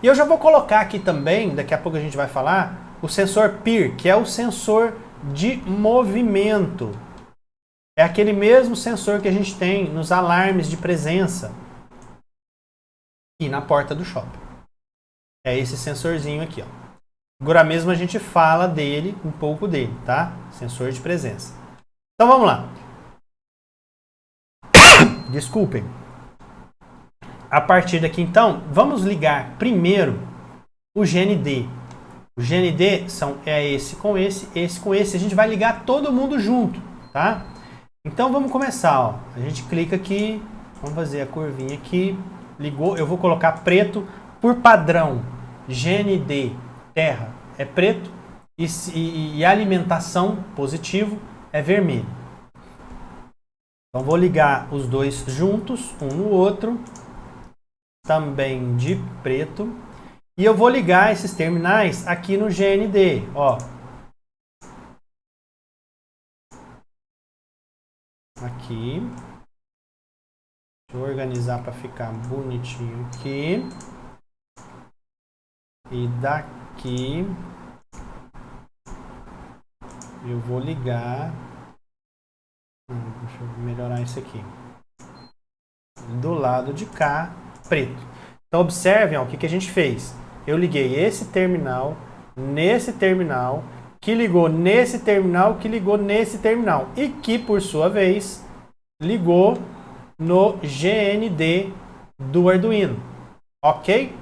E eu já vou colocar aqui também, daqui a pouco a gente vai falar, o sensor PIR, que é o sensor de movimento. É aquele mesmo sensor que a gente tem nos alarmes de presença e na porta do shopping. É esse sensorzinho aqui, ó. Agora mesmo a gente fala dele, um pouco dele, tá? Sensor de presença. Então vamos lá. Desculpem. A partir daqui então, vamos ligar primeiro o GND. O GND é esse com esse, esse com esse. A gente vai ligar todo mundo junto, tá? Então vamos começar, ó. A gente clica aqui, vamos fazer a curvinha aqui, ligou, eu vou colocar preto por padrão. GND, terra, é preto e alimentação, positivo, é vermelho. Então vou ligar os dois juntos, um no outro, também de preto. E eu vou ligar esses terminais aqui no GND, ó. Aqui. Deixa eu organizar para ficar bonitinho aqui. E daqui eu vou ligar. Deixa eu melhorar isso aqui. Do lado de cá, preto. Então observem ó, o que a gente fez. Eu liguei esse terminal nesse terminal, que ligou nesse terminal, que ligou nesse terminal. E que, por sua vez, ligou no GND do Arduino. Ok?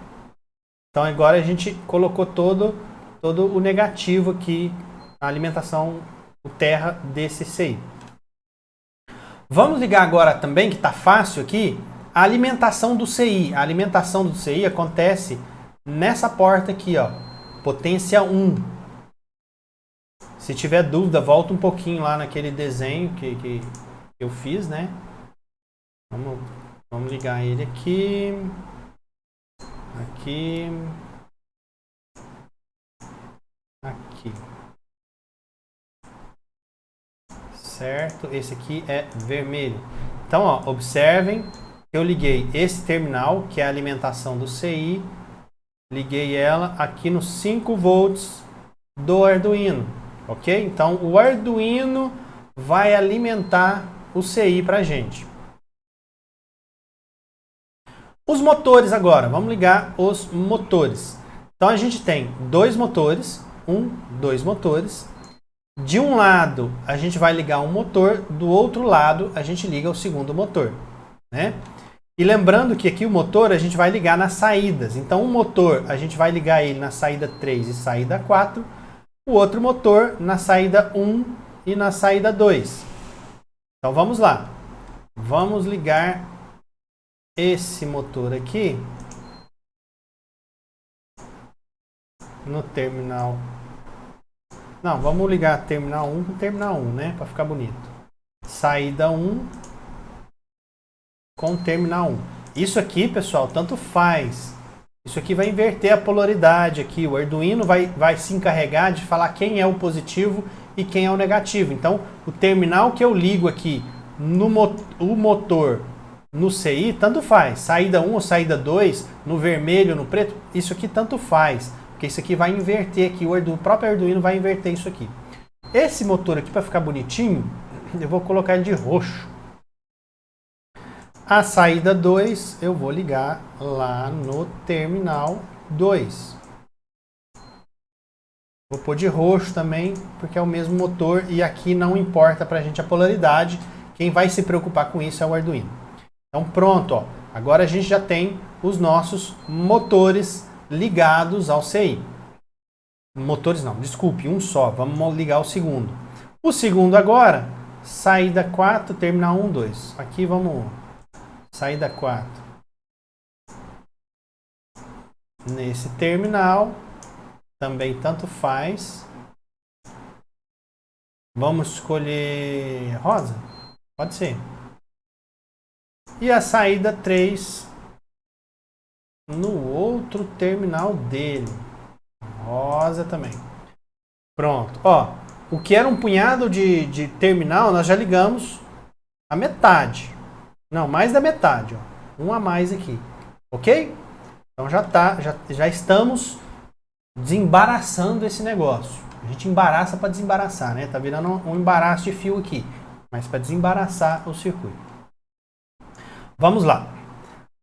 Então agora a gente colocou todo o negativo aqui, a alimentação, o terra desse CI. Vamos ligar agora também, que está fácil aqui, a alimentação do CI. A alimentação do CI acontece nessa porta aqui, ó, potência 1. Se tiver dúvida, volta um pouquinho lá naquele desenho que eu fiz, né? Vamos ligar ele aqui. Aqui. Aqui. Certo? Esse aqui é vermelho. Então, ó, observem que eu liguei esse terminal, que é a alimentação do CI. Liguei ela aqui nos 5 volts do Arduino. Ok? Então, o Arduino vai alimentar o CI pra gente. Os motores agora. Vamos ligar os motores. Então, a gente tem dois motores. Dois motores. De um lado, a gente vai ligar um motor. Do outro lado, a gente liga o segundo motor, né? E lembrando que aqui o motor a gente vai ligar nas saídas. Então, um motor a gente vai ligar ele na saída 3 e saída 4. O outro motor na saída 1 e na saída 2. Então, vamos lá. Vamos ligar esse motor aqui no terminal. Não, vamos ligar terminal 1 com terminal 1, né? Para ficar bonito. Saída 1 com terminal 1. Isso aqui, pessoal, tanto faz. Isso aqui vai inverter a polaridade aqui. O Arduino vai se encarregar de falar quem é o positivo e quem é o negativo. Então, o terminal que eu ligo aqui o motor no CI, tanto faz. Saída 1 ou saída 2, no vermelho ou no preto, isso aqui tanto faz. Porque isso aqui vai inverter aqui, o próprio Arduino vai inverter isso aqui. Esse motor aqui, para ficar bonitinho, eu vou colocar ele de roxo. A saída 2 eu vou ligar lá no terminal 2. Vou pôr de roxo também, porque é o mesmo motor e aqui não importa para a gente a polaridade. Quem vai se preocupar com isso é o Arduino. Então pronto, ó. Agora a gente já tem os nossos motores ligados ao CI. Motores não, desculpe, um só. Vamos ligar o segundo. O segundo agora, saída 4, terminal 1, 2. Aqui vamos... Saída 4. Nesse terminal, também tanto faz. Vamos escolher rosa? Pode ser. E a saída 3 no outro terminal dele. Rosa também. Pronto. Ó, o que era um punhado de terminal, nós já ligamos a metade. Não, mais da metade, ó. Um a mais aqui. Ok? Então já estamos desembaraçando esse negócio. A gente embaraça para desembaraçar, né? Tá virando um embaraço de fio aqui. Mas para desembaraçar o circuito. Vamos lá.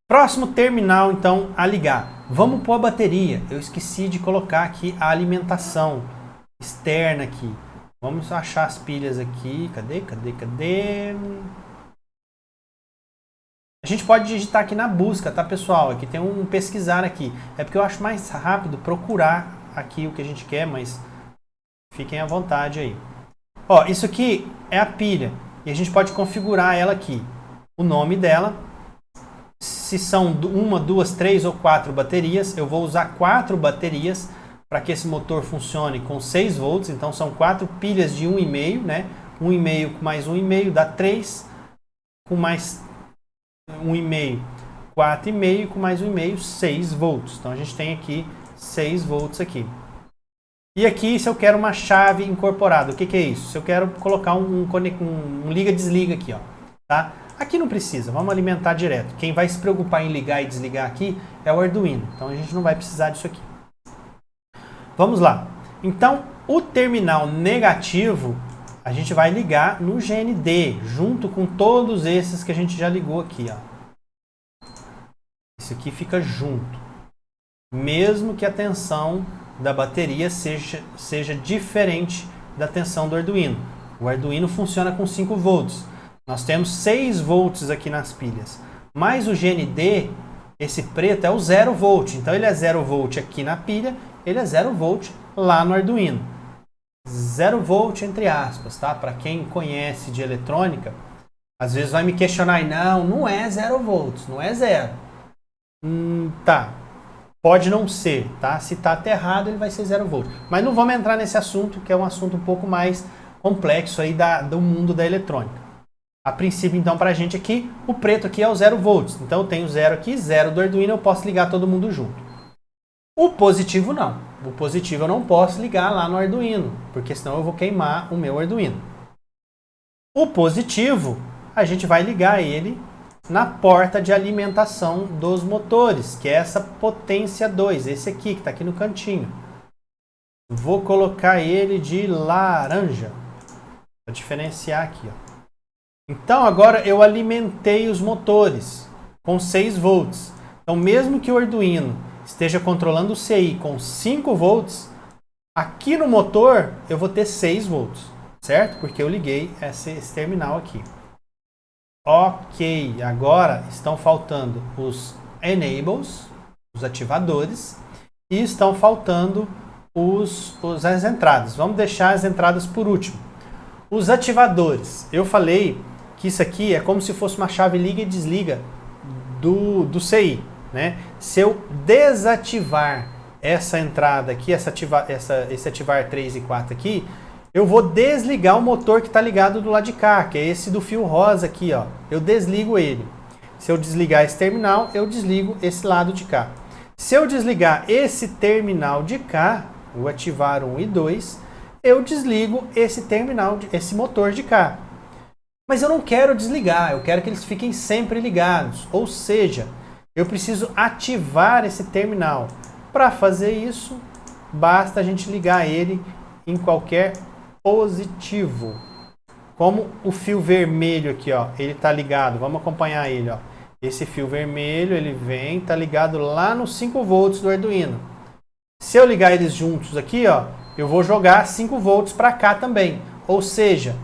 Próximo terminal, então, a ligar. Vamos pôr a bateria. Eu esqueci de colocar aqui a alimentação externa aqui. Vamos achar as pilhas aqui. Cadê? A gente pode digitar aqui na busca, tá, pessoal? Aqui tem um pesquisar aqui. É porque eu acho mais rápido procurar aqui o que a gente quer, mas fiquem à vontade aí. Ó, isso aqui é a pilha. E a gente pode configurar ela aqui. O nome dela. Se são 1, 2, 3 ou 4 baterias, eu vou usar 4 baterias para que esse motor funcione com 6 volts. Então são 4 pilhas de 1,5, né? 1,5 com mais 1,5 dá 3. Com mais 1,5, 4,5, com mais 1,5, 6 volts. Então a gente tem aqui 6 volts aqui. E aqui, se eu quero uma chave incorporada, o que é isso? Se eu quero colocar um liga-desliga aqui, ó, tá? Aqui não precisa, vamos alimentar direto. Quem vai se preocupar em ligar e desligar aqui é o Arduino. Então a gente não vai precisar disso aqui. Vamos lá. Então, o terminal negativo a gente vai ligar no GND, junto com todos esses que a gente já ligou aqui, ó. Isso aqui fica junto. Mesmo que a tensão da bateria seja diferente da tensão do Arduino. O Arduino funciona com 5 volts. Nós temos 6 volts aqui nas pilhas. Mas o GND, esse preto, é o 0 volt. Então ele é 0 volt aqui na pilha, ele é 0 volt lá no Arduino. 0 volt entre aspas, tá? Para quem conhece de eletrônica, às vezes vai me questionar, não é 0 volts, não é 0. Tá. Pode não ser, tá? Se está aterrado, ele vai ser 0 volts. Mas não vamos entrar nesse assunto, que é um assunto um pouco mais complexo aí do mundo da eletrônica. A princípio, então, para a gente aqui, o preto aqui é o 0 volts. Então, eu tenho 0 aqui, 0 do Arduino, eu posso ligar todo mundo junto. O positivo não. O positivo eu não posso ligar lá no Arduino, porque senão eu vou queimar o meu Arduino. O positivo, a gente vai ligar ele na porta de alimentação dos motores, que é essa potência 2, esse aqui, que está aqui no cantinho. Vou colocar ele de laranja, para diferenciar aqui. Ó. Então, agora eu alimentei os motores com 6 volts. Então, mesmo que o Arduino esteja controlando o CI com 5 volts, aqui no motor eu vou ter 6 volts, certo? Porque eu liguei esse terminal aqui. Ok, agora estão faltando os enables, os ativadores, e estão faltando as entradas. Vamos deixar as entradas por último. Os ativadores, eu falei que isso aqui é como se fosse uma chave liga e desliga do CI. Né? Se eu desativar essa entrada aqui, esse ativar 3 e 4 aqui, eu vou desligar o motor que está ligado do lado de cá, que é esse do fio rosa aqui, ó. Eu desligo ele. Se eu desligar esse terminal, eu desligo esse lado de cá. Se eu desligar esse terminal de cá, o ativar 1 e 2, eu desligo esse motor de cá. Mas eu não quero desligar, eu quero que eles fiquem sempre ligados. Ou seja, eu preciso ativar esse terminal. Para fazer isso, basta a gente ligar ele em qualquer positivo. Como o fio vermelho aqui, ó, ele está ligado. Vamos acompanhar ele, ó. Esse fio vermelho, ele vem, está ligado lá nos 5 volts do Arduino. Se eu ligar eles juntos aqui, ó, eu vou jogar 5 volts para cá também. Ou seja,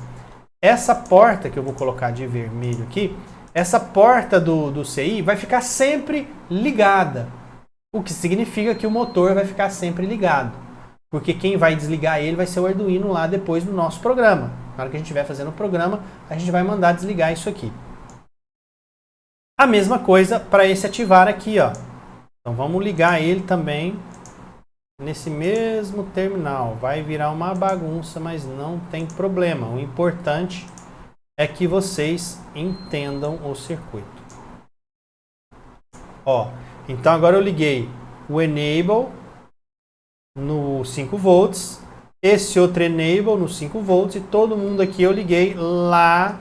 essa porta que eu vou colocar de vermelho aqui, essa porta do CI vai ficar sempre ligada. O que significa que o motor vai ficar sempre ligado. Porque quem vai desligar ele vai ser o Arduino lá depois do nosso programa. Na hora que a gente estiver fazendo o programa, a gente vai mandar desligar isso aqui. A mesma coisa para esse ativar aqui, ó. Então vamos ligar ele também nesse mesmo terminal. Vai virar uma bagunça, mas não tem problema. O importante é que vocês entendam o circuito. Ó, então agora eu liguei o enable no 5 volts, esse outro enable no 5 volts e todo mundo aqui eu liguei lá,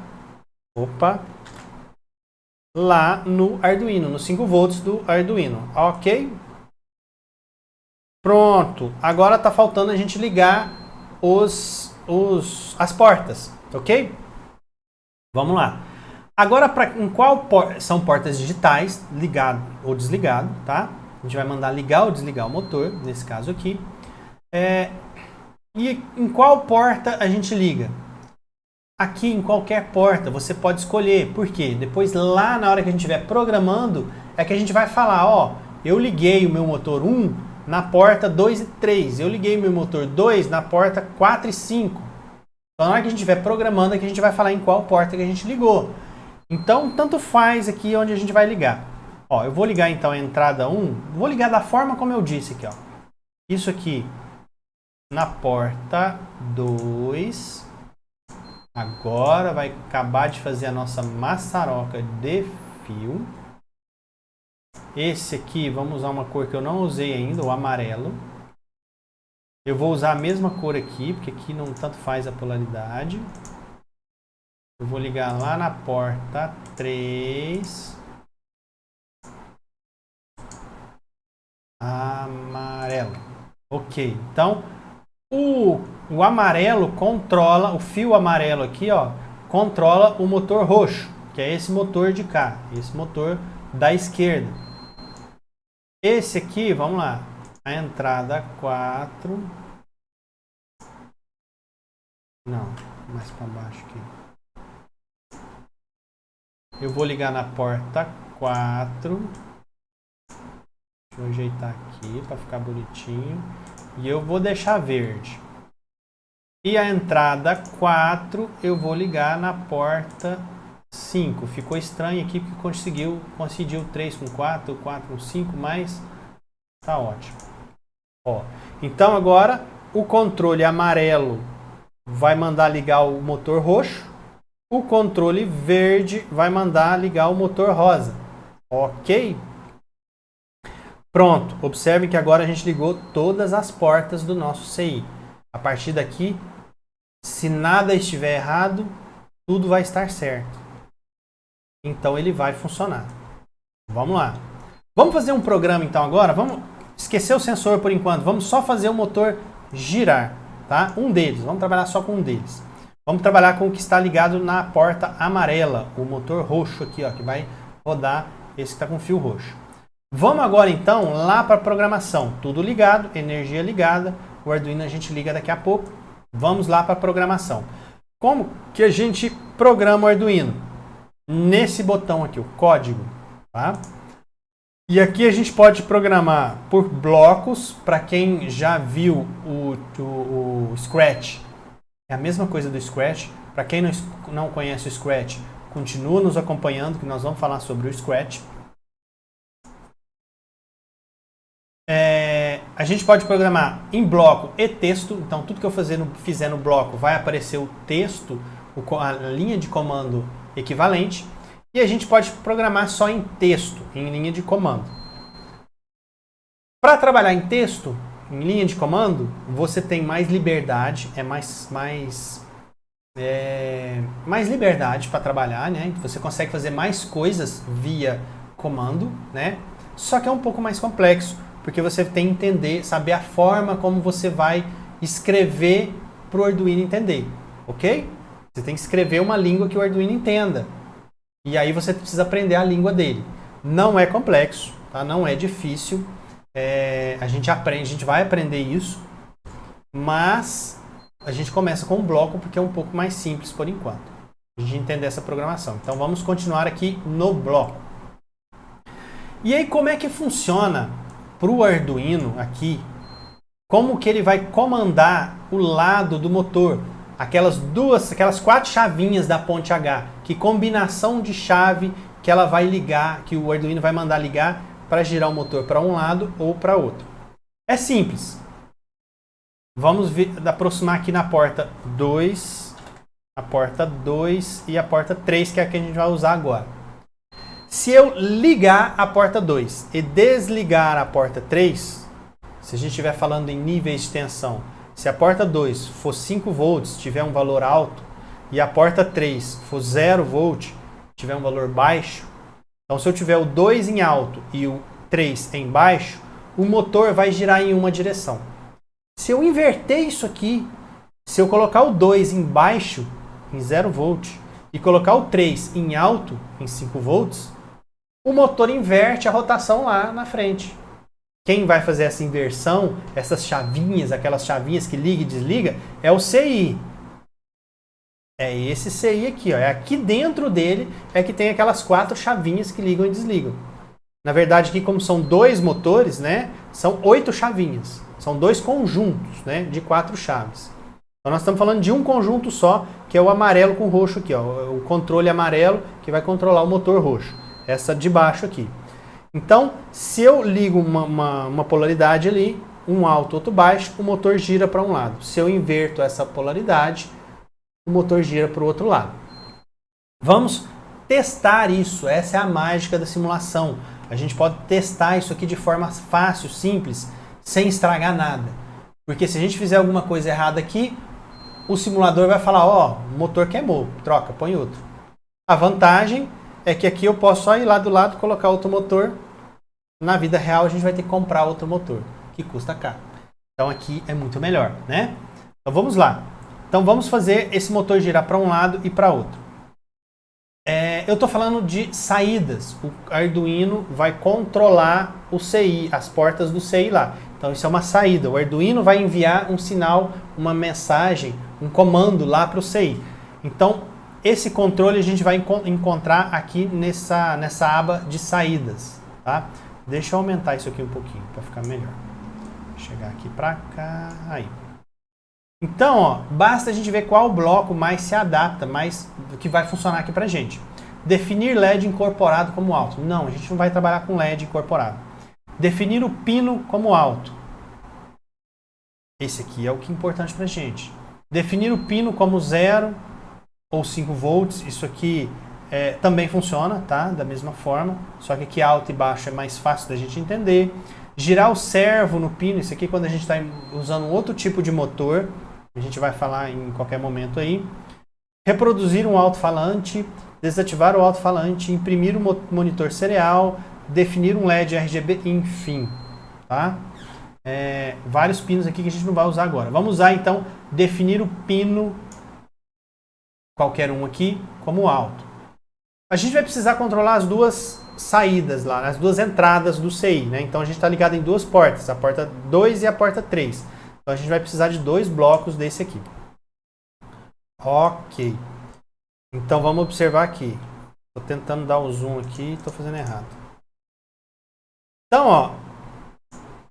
lá no Arduino, no 5 volts do Arduino, ok? Pronto, agora está faltando a gente ligar as portas, ok? Vamos lá. Agora, em qual são portas digitais, ligado ou desligado, tá? A gente vai mandar ligar ou desligar o motor, nesse caso aqui. E em qual porta a gente liga? Aqui, em qualquer porta, você pode escolher. Por quê? Depois, lá na hora que a gente estiver programando, é que a gente vai falar, ó, eu liguei o meu motor 1 na porta 2 e 3. Eu liguei o meu motor 2 na porta 4 e 5. Então, na hora que a gente estiver programando, é que a gente vai falar em qual porta que a gente ligou. Então, tanto faz aqui onde a gente vai ligar. Ó, eu vou ligar então a entrada 1, vou ligar da forma como eu disse aqui, ó. Isso aqui na porta 2. Agora vai acabar de fazer a nossa maçaroca de fio. Esse aqui, vamos usar uma cor que eu não usei ainda, o amarelo. Eu vou usar a mesma cor aqui, porque aqui não tanto faz a polaridade. Eu vou ligar lá na porta 3. Amarelo. Ok, então o amarelo controla, o fio amarelo aqui, ó, controla o motor roxo, que é esse motor de cá, esse motor da esquerda. Esse aqui, vamos lá, a entrada 4. Não, mais para baixo aqui. Eu vou ligar na porta 4. Deixa eu ajeitar aqui para ficar bonitinho. E eu vou deixar verde. E a entrada 4 eu vou ligar na porta 5. Ficou estranho aqui porque coincidiu 3 com 4, 4 com 5, mas Tá ótimo. Ó, então agora o controle amarelo vai mandar ligar o motor roxo, o controle verde vai mandar ligar o motor rosa. Ok? Pronto, observe que agora a gente ligou todas as portas do nosso CI. A partir daqui, se nada estiver errado, tudo vai estar certo. Então ele vai funcionar. Vamos lá. Vamos fazer um programa então agora? Vamos esquecer o sensor por enquanto. Vamos só fazer o motor girar, tá? Um deles. Vamos trabalhar só com um deles. Vamos trabalhar com o que está ligado na porta amarela, o motor roxo aqui, ó, que vai rodar esse que está com fio roxo. Vamos agora então lá para a programação. Tudo ligado, energia ligada. O Arduino a gente liga daqui a pouco. Vamos lá para a programação. Como que a gente programa o Arduino? Nesse botão aqui, o código, tá? E aqui a gente pode programar por blocos. Para quem já viu o Scratch, é a mesma coisa do Scratch. Para quem não conhece o Scratch, continua nos acompanhando que nós vamos falar sobre o Scratch. A gente pode programar em bloco e texto. Então tudo que eu fizer no bloco vai aparecer o texto, a linha de comando equivalente. E a gente pode programar só em texto, em linha de comando. Para trabalhar em texto, em linha de comando, você tem mais liberdade, mais liberdade para trabalhar, né? Você consegue fazer mais coisas via comando, né? Só que é um pouco mais complexo, porque você tem que entender, saber a forma como você vai escrever para o Arduino entender, ok? Você tem que escrever uma língua que o Arduino entenda. E aí você precisa aprender a língua dele. Não é complexo, tá? Não é difícil. A gente vai aprender isso, mas a gente começa com um bloco porque é um pouco mais simples por enquanto. A gente entender essa programação. Então vamos continuar aqui no bloco. E aí como é que funciona para o Arduino aqui? Como que ele vai comandar o lado do motor? Aquelas 4 chavinhas da ponte H. Que combinação de chave que ela vai ligar, que o Arduino vai mandar ligar para girar o motor para um lado ou para outro. É simples. Vamos aproximar aqui na porta 2, a porta 2 e a porta 3, que é a que a gente vai usar agora. Se eu ligar a porta 2 e desligar a porta 3, se a gente estiver falando em níveis de tensão, se a porta 2 for 5 volts, tiver um valor alto, e a porta 3 for 0 volt, tiver um valor baixo, então se eu tiver o 2 em alto e o 3 em baixo, o motor vai girar em uma direção. Se eu inverter isso aqui, se eu colocar o 2 em baixo, em 0 volt, e colocar o 3 em alto, em 5 volts, o motor inverte a rotação lá na frente. Quem vai fazer essa inversão, essas chavinhas, aquelas chavinhas que liga e desliga, é o CI. É esse CI aqui, ó. É aqui dentro dele é que tem aquelas 4 chavinhas que ligam e desligam. Na verdade, aqui como são 2 motores, né, são 8 chavinhas. São 2 conjuntos, né, de 4 chaves. Então nós estamos falando de um conjunto só, que é o amarelo com o roxo aqui, ó. O controle amarelo que vai controlar o motor roxo. Essa de baixo aqui. Então, se eu ligo uma polaridade ali, um alto, outro baixo, o motor gira para um lado. Se eu inverto essa polaridade, o motor gira para o outro lado. Vamos testar isso. Essa é a mágica da simulação. A gente pode testar isso aqui de forma fácil, simples, sem estragar nada. Porque se a gente fizer alguma coisa errada aqui, o simulador vai falar, ó, o motor queimou, troca, põe outro. A vantagem é que aqui eu posso só ir lá do lado e colocar outro motor. Na vida real a gente vai ter que comprar outro motor, que custa caro. Então aqui é muito melhor, né? Então vamos lá. Então vamos fazer esse motor girar para um lado e para outro. Eu estou falando de saídas. O Arduino vai controlar o CI, as portas do CI lá. Então isso é uma saída. O Arduino vai enviar um sinal, uma mensagem, um comando lá para o CI. Então esse controle a gente vai encontrar aqui nessa aba de saídas, tá? Deixa eu aumentar isso aqui um pouquinho para ficar melhor. Vou chegar aqui para cá, aí. Então, ó, basta a gente ver qual bloco mais se adapta, mais que vai funcionar aqui pra gente. Definir LED incorporado como alto. Não, a gente não vai trabalhar com LED incorporado. Definir o pino como alto. Esse aqui é o que é importante para a gente. Definir o pino como 0 ou 5 volts. Isso aqui também funciona, tá? Da mesma forma. Só que aqui alto e baixo é mais fácil da gente entender. Girar o servo no pino. Isso aqui quando a gente está usando outro tipo de motor. A gente vai falar em qualquer momento aí. Reproduzir um alto-falante. Desativar o alto-falante. Imprimir um monitor serial. Definir um LED RGB. Enfim, tá? Vários pinos aqui que a gente não vai usar agora. Vamos usar então definir o pino, qualquer um aqui, como alto. A gente vai precisar controlar as duas saídas lá, as duas entradas do CI, né? Então a gente está ligado em duas portas, a porta 2 e a porta 3. Então a gente vai precisar de 2 blocos desse aqui. Ok. Então vamos observar aqui. Estou tentando dar o zoom aqui e estou fazendo errado. Então, ó,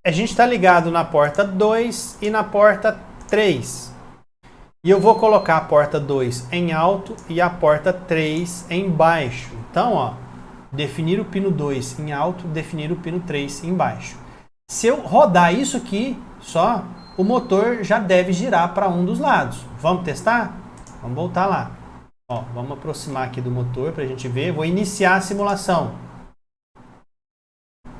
a gente está ligado na porta 2 e na porta 3. E eu vou colocar a porta 2 em alto e a porta 3 em baixo. Então, ó, definir o pino 2 em alto, definir o pino 3 em baixo. Se eu rodar isso aqui só, o motor já deve girar para um dos lados. Vamos testar? Vamos voltar lá. Ó, vamos aproximar aqui do motor para a gente ver. Vou iniciar a simulação.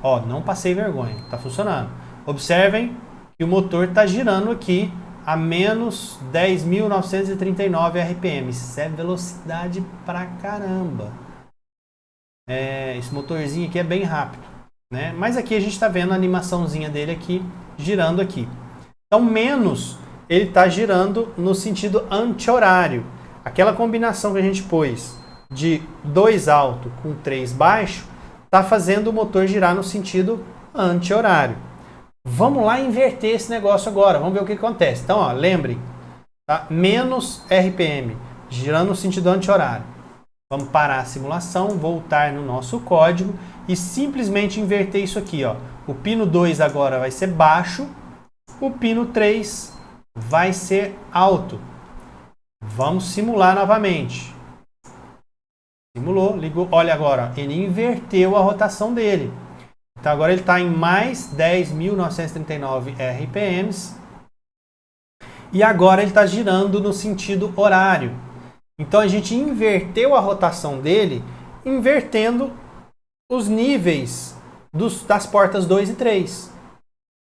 Ó, não passei vergonha, está funcionando. Observem que o motor está girando aqui a menos 10.939 RPM. Isso é velocidade pra caramba. Esse motorzinho aqui é bem rápido, né? Mas aqui a gente está vendo a animaçãozinha dele aqui, girando aqui. Então, menos, ele está girando no sentido anti-horário. Aquela combinação que a gente pôs de 2 alto com 3 baixo, está fazendo o motor girar no sentido anti-horário. Vamos lá inverter esse negócio agora. Vamos ver o que acontece. Então, ó, lembrem, tá? Menos RPM, girando no sentido anti-horário. Vamos parar a simulação, voltar no nosso código e simplesmente inverter isso aqui, ó. O pino 2 agora vai ser baixo, o pino 3 vai ser alto. Vamos simular novamente. Simulou, ligou. Olha agora, ele inverteu a rotação dele. Então agora ele está em mais 10.939 RPMs. E agora ele está girando no sentido horário. Então a gente inverteu a rotação dele, invertendo os níveis das portas 2 e 3.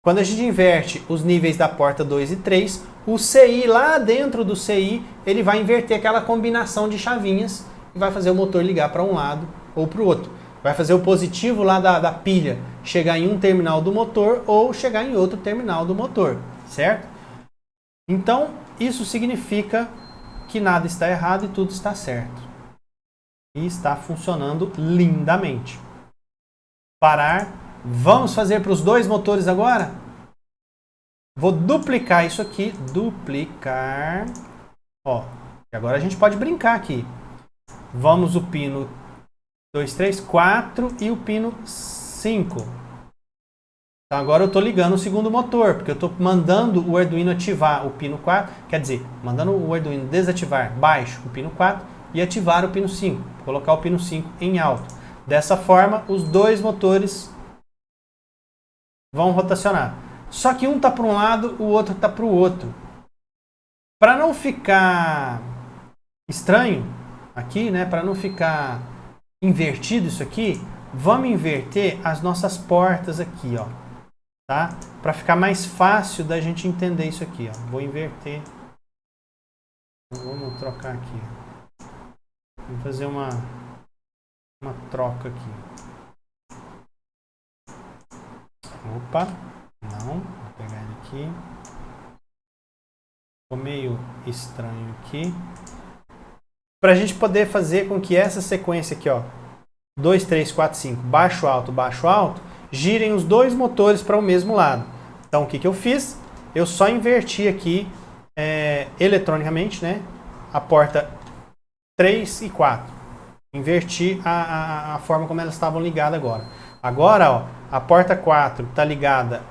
Quando a gente inverte os níveis da porta 2 e 3, o CI lá dentro do CI, ele vai inverter aquela combinação de chavinhas e vai fazer o motor ligar para um lado ou para o outro. Vai fazer o positivo lá da pilha chegar em um terminal do motor ou chegar em outro terminal do motor, certo? Então, isso significa que nada está errado e tudo está certo. E está funcionando lindamente. Parar. Vamos fazer para os 2 motores agora? Vou duplicar isso aqui. Duplicar. Ó, e agora a gente pode brincar aqui. Vamos o pino 2, 3, 4 e o pino 5. Então agora eu estou ligando o segundo motor, porque eu estou mandando o Arduino ativar o pino 4, quer dizer, mandando o Arduino desativar baixo o pino 4 e ativar o pino 5, colocar o pino 5 em alto. Dessa forma, os 2 motores vão rotacionar. Só que um está para um lado, o outro está para o outro. Para não ficar estranho aqui, né, para não ficar invertido isso aqui, vamos inverter as nossas portas aqui, ó, tá? Para ficar mais fácil da gente entender isso aqui, ó. Vou inverter. Vamos trocar aqui. Vamos fazer uma troca aqui. Opa, não, vou pegar ele aqui. Ficou meio estranho aqui. Para a gente poder fazer com que essa sequência aqui, ó, 2, 3, 4, 5, baixo, alto, girem os 2 motores para o mesmo lado. Então, o que eu fiz? Eu só inverti aqui eletronicamente, né, a porta 3 e 4. Inverti a forma como elas estavam ligadas agora. Agora, ó, a porta 4 está ligada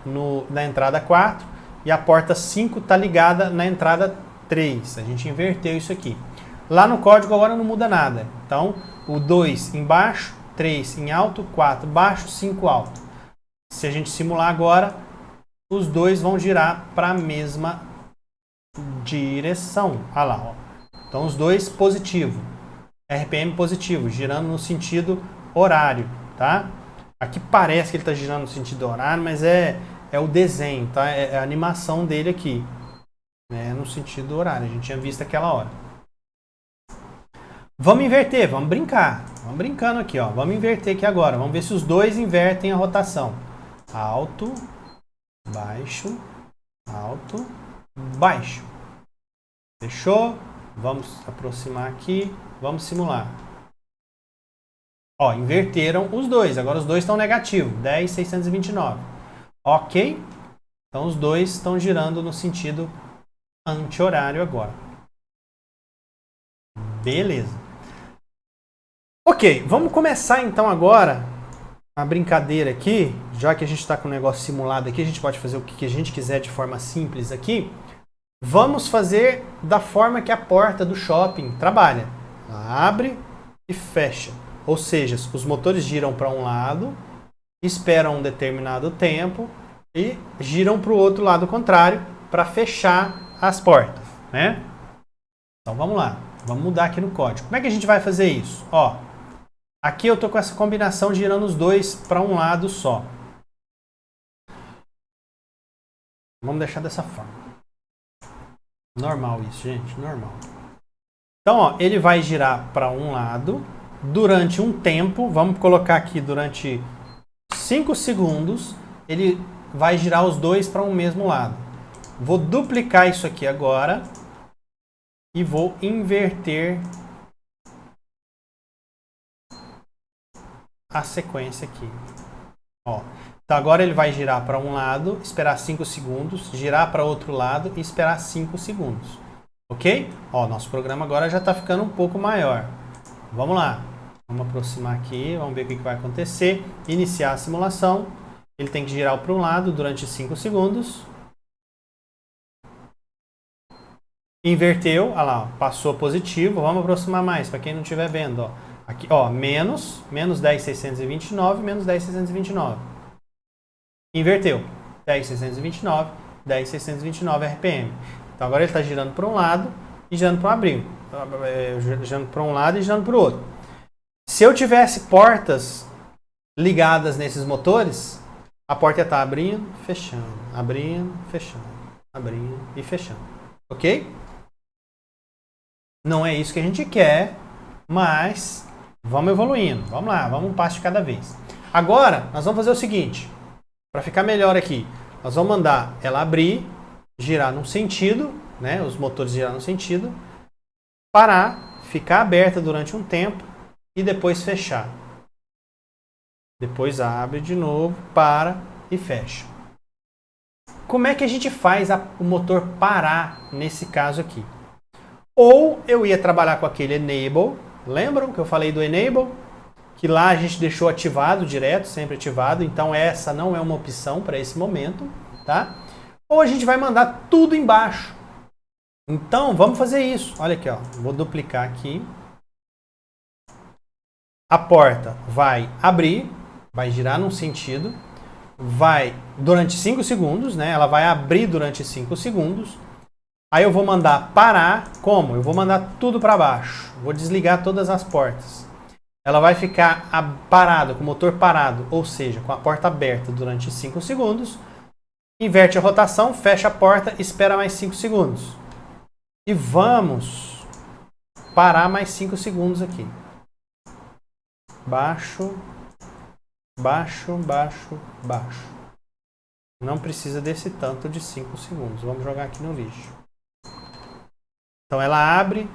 na entrada 4 e a porta 5 está ligada na entrada 3. A gente inverteu isso aqui. Lá no código agora não muda nada. Então, o 2 em baixo, 3 em alto, 4 baixo, 5 alto. se a gente simular agora, os dois vão girar para a mesma direção. Olha lá, ó. Então os dois positivo, RPM positivo, girando no sentido horário, tá? Aqui parece que ele está girando no sentido horário, mas é o desenho, tá? É a animação dele aqui, né? No sentido horário, a gente tinha visto aquela hora. Vamos inverter, vamos brincar. Vamos brincando aqui, ó. Vamos inverter aqui agora. Vamos ver se os dois invertem a rotação. Alto, baixo, alto, baixo. Fechou? Vamos aproximar aqui. Vamos simular. Ó, inverteram os dois. Agora os dois estão negativos. 10,629. Ok? Então os dois estão girando no sentido anti-horário agora. Beleza. Ok, vamos começar então agora a brincadeira aqui. Já que a gente está com o negócio simulado aqui, a gente pode fazer o que a gente quiser de forma simples aqui. Vamos fazer da forma que a porta do shopping trabalha. Ela abre e fecha. Ou seja, os motores giram para um lado, esperam um determinado tempo e giram para o outro lado contrário para fechar as portas, né? Então vamos lá, vamos mudar aqui no código. Como é que a gente vai fazer isso? Ó, aqui eu estou com essa combinação girando os dois para um lado só. Vamos deixar dessa forma. Normal isso, gente, normal. Então, ó, ele vai girar para um lado durante um tempo. Vamos colocar aqui durante 5 segundos. Ele vai girar os dois para um mesmo lado. Vou duplicar isso aqui agora e vou inverter a sequência aqui. Ó, então agora ele vai girar para um lado, esperar 5 segundos, girar para outro lado e esperar 5 segundos. Ok? Ó, nosso programa agora já está ficando um pouco maior. Vamos lá. Vamos aproximar aqui, vamos ver o que vai acontecer. Iniciar a simulação. Ele tem que girar para um lado durante 5 segundos. Inverteu, olha lá, passou positivo. Vamos aproximar mais, para quem não estiver vendo. Ó. Aqui, ó, menos 10,629, menos 10,629. Inverteu. 10,629, 10,629 RPM. Então agora ele está girando para um lado e girando para um abril. Girando para um lado e girando para o outro. Se eu tivesse portas ligadas nesses motores, a porta ia estar abrindo, fechando, abrindo e fechando. Ok? Não é isso que a gente quer, mas vamos evoluindo. Vamos lá, vamos um passo de cada vez. Agora, nós vamos fazer o seguinte. Para ficar melhor aqui, nós vamos mandar ela abrir, girar num sentido, né? Os motores girar num sentido, parar, ficar aberta durante um tempo e depois fechar. Depois abre de novo, para e fecha. Como é que a gente faz o motor parar nesse caso aqui? Ou eu ia trabalhar com aquele enable, lembram que eu falei do enable? Que lá a gente deixou ativado direto, sempre ativado, então essa não é uma opção para esse momento, tá? Ou a gente vai mandar tudo embaixo. Então, vamos fazer isso. Olha aqui, ó. Vou duplicar aqui. A porta vai abrir, vai girar num sentido, vai durante 5 segundos, né? Ela vai abrir durante 5 segundos. Aí eu vou mandar parar, como? Eu vou mandar tudo para baixo. Vou desligar todas as portas. Ela vai ficar parada, com o motor parado, ou seja, com a porta aberta durante 5 segundos. Inverte a rotação, fecha a porta, espera mais 5 segundos. E vamos parar mais 5 segundos aqui. Baixo, baixo, baixo, baixo. Não precisa desse tanto de 5 segundos. Vamos jogar aqui no lixo. Então ela abre,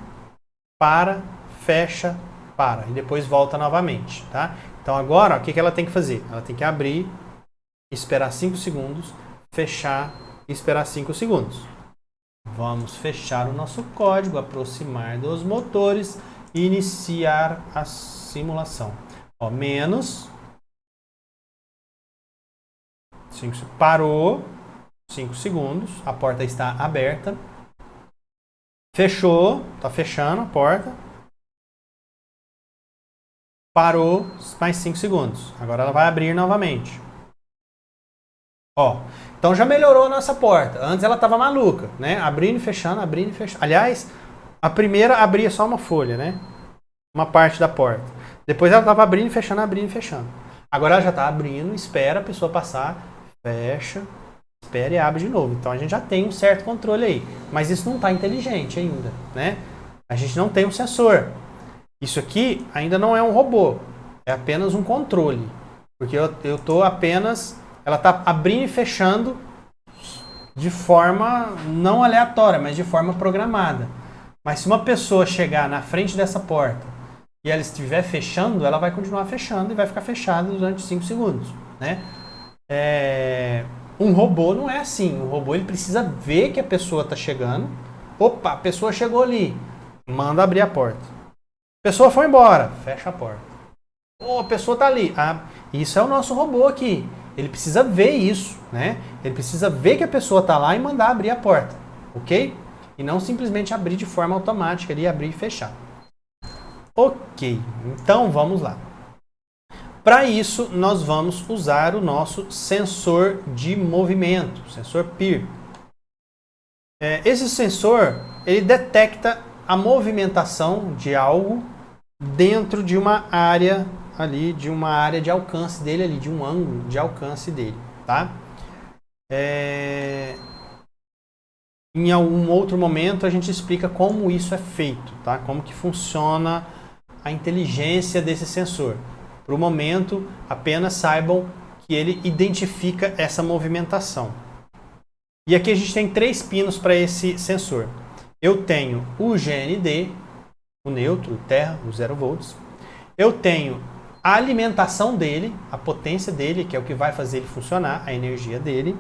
para, fecha, para. E depois volta novamente, tá? Então agora, ó, o que ela tem que fazer? Ela tem que abrir, esperar 5 segundos, fechar e esperar 5 segundos. Vamos fechar o nosso código, aproximar dos motores e iniciar a simulação. Ó, menos 5, parou, 5 segundos, a porta está aberta. Fechou, está fechando a porta. Parou, mais 5 segundos. Agora ela vai abrir novamente. Ó, então já melhorou a nossa porta. Antes ela estava maluca, né? Abrindo e fechando, abrindo e fechando. Aliás, a primeira abria só uma folha, né? Uma parte da porta. Depois ela estava abrindo e fechando, abrindo e fechando. Agora ela já está abrindo, espera a pessoa passar, fecha, espera e abre de novo. Então a gente já tem um certo controle aí. Mas isso não está inteligente ainda, né? A gente não tem um sensor. Isso aqui ainda não é um robô. É apenas um controle. Porque eu estou apenas... Ela está abrindo e fechando de forma não aleatória, mas de forma programada. Mas se uma pessoa chegar na frente dessa porta e ela estiver fechando, ela vai continuar fechando e vai ficar fechada durante 5 segundos, né? Um robô não é assim. Um robô ele precisa ver que a pessoa está chegando. Opa, a pessoa chegou ali. Manda abrir a porta. A pessoa foi embora. Fecha a porta. Oh, a pessoa está ali. Ah, isso é o nosso robô aqui. Ele precisa ver isso, né? Ele precisa ver que a pessoa está lá e mandar abrir a porta, ok? E não simplesmente abrir de forma automática ali, abrir e fechar. Ok, então vamos lá. Para isso, nós vamos usar o nosso sensor de movimento, sensor PIR. Esse sensor, ele detecta a movimentação de algo dentro de uma área ali, de uma área de alcance dele ali, de um ângulo de alcance dele, tá? Em algum outro momento a gente explica como isso é feito, tá? Como que funciona a inteligência desse sensor. Para o momento, apenas saibam que ele identifica essa movimentação. E aqui a gente tem 3 pinos para esse sensor. Eu tenho o GND, o neutro, o terra, o 0 volts. Eu tenho a alimentação dele, a potência dele, que é o que vai fazer ele funcionar, a energia dele.